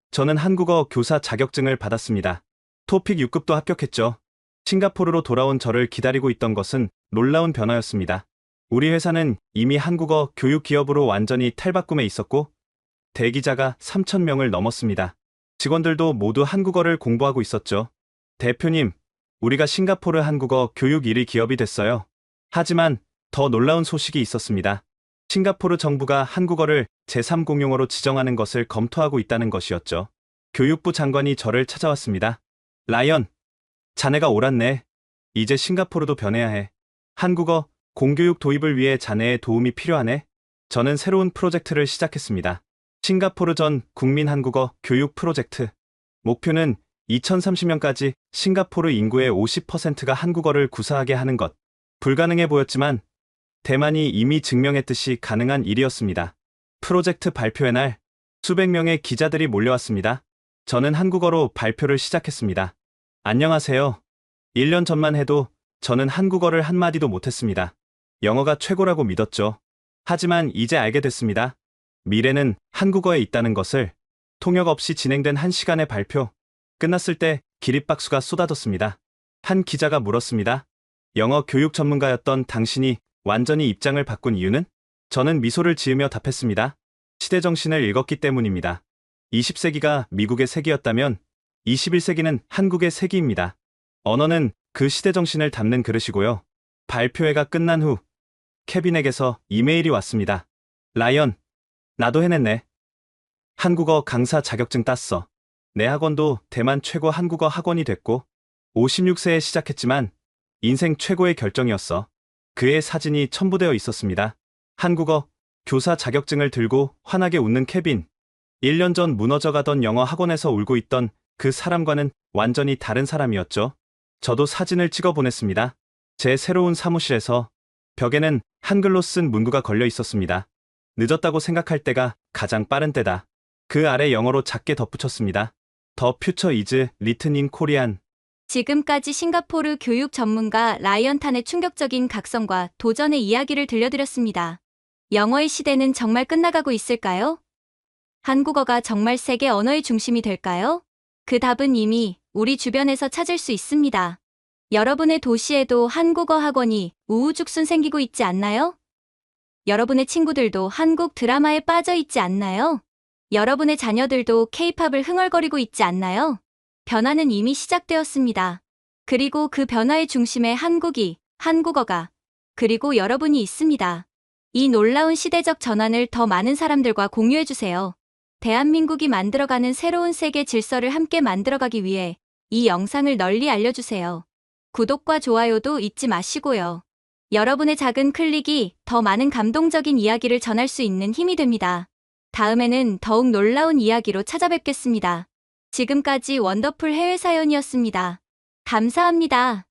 저는 한국어 교사 자격증을 받았습니다. 토픽 6급도 합격했죠. 싱가포르로 돌아온 저를 기다리고 있던 것은 놀라운 변화였습니다. 우리 회사는 이미 한국어 교육 기업으로 완전히 탈바꿈해 있었고 대기자가 3,000명을 넘었습니다. 직원들도 모두 한국어를 공부하고 있었죠. 대표님, 우리가 싱가포르 한국어 교육 1위 기업이 됐어요. 하지만 더 놀라운 소식이 있었습니다. 싱가포르 정부가 한국어를 제3공용어로 지정하는 것을 검토하고 있다는 것이었죠. 교육부 장관이 저를 찾아왔습니다. 라이언, 자네가 옳았네. 이제 싱가포르도 변해야 해. 한국어 공교육 도입을 위해 자네의 도움이 필요하네. 저는 새로운 프로젝트를 시작했습니다. 싱가포르 전 국민 한국어 교육 프로젝트. 목표는 2030년까지 싱가포르 인구의 50%가 한국어를 구사하게 하는 것. 불가능해 보였지만 대만이 이미 증명했듯이 가능한 일이었습니다. 프로젝트 발표의 날 수백 명의 기자들이 몰려왔습니다. 저는 한국어로 발표를 시작했습니다. 안녕하세요. 1년 전만 해도 저는 한국어를 한마디도 못했습니다. 영어가 최고라고 믿었죠. 하지만 이제 알게 됐습니다. 미래는 한국어에 있다는 것을. 통역 없이 진행된 1시간의 발표. 끝났을 때 기립박수가 쏟아졌습니다. 한 기자가 물었습니다. 영어 교육 전문가였던 당신이 완전히 입장을 바꾼 이유는? 저는 미소를 지으며 답했습니다. 시대정신을 읽었기 때문입니다. 20세기가 미국의 세기였다면 21세기는 한국의 세기입니다. 언어는 그 시대정신을 담는 그릇이고요. 발표회가 끝난 후 케빈에게서 이메일이 왔습니다. 라이언, 나도 해냈네. 한국어 강사 자격증 땄어. 내 학원도 대만 최고 한국어 학원이 됐고 56세에 시작했지만 인생 최고의 결정이었어. 그의 사진이 첨부되어 있었습니다. 한국어 교사 자격증을 들고 환하게 웃는 케빈. 1년 전 무너져가던 영어 학원에서 울고 있던 그 사람과는 완전히 다른 사람이었죠. 저도 사진을 찍어 보냈습니다. 제 새로운 사무실에서 벽에는 한글로 쓴 문구가 걸려 있었습니다. 늦었다고 생각할 때가 가장 빠른 때다. 그 아래 영어로 작게 덧붙였습니다. The future is written in Korean. 지금까지 싱가포르 교육 전문가 라이언 탄의 충격적인 각성과 도전의 이야기를 들려드렸습니다. 영어의 시대는 정말 끝나가고 있을까요? 한국어가 정말 세계 언어의 중심이 될까요? 그 답은 이미 우리 주변에서 찾을 수 있습니다. 여러분의 도시에도 한국어 학원이 우후죽순 생기고 있지 않나요? 여러분의 친구들도 한국 드라마에 빠져 있지 않나요? 여러분의 자녀들도 K-팝을 흥얼거리고 있지 않나요? 변화는 이미 시작되었습니다. 그리고 그 변화의 중심에 한국이, 한국어가, 그리고 여러분이 있습니다. 이 놀라운 시대적 전환을 더 많은 사람들과 공유해주세요. 대한민국이 만들어가는 새로운 세계 질서를 함께 만들어가기 위해 이 영상을 널리 알려주세요. 구독과 좋아요도 잊지 마시고요. 여러분의 작은 클릭이 더 많은 감동적인 이야기를 전할 수 있는 힘이 됩니다. 다음에는 더욱 놀라운 이야기로 찾아뵙겠습니다. 지금까지 원더풀 해외 사연이었습니다. 감사합니다.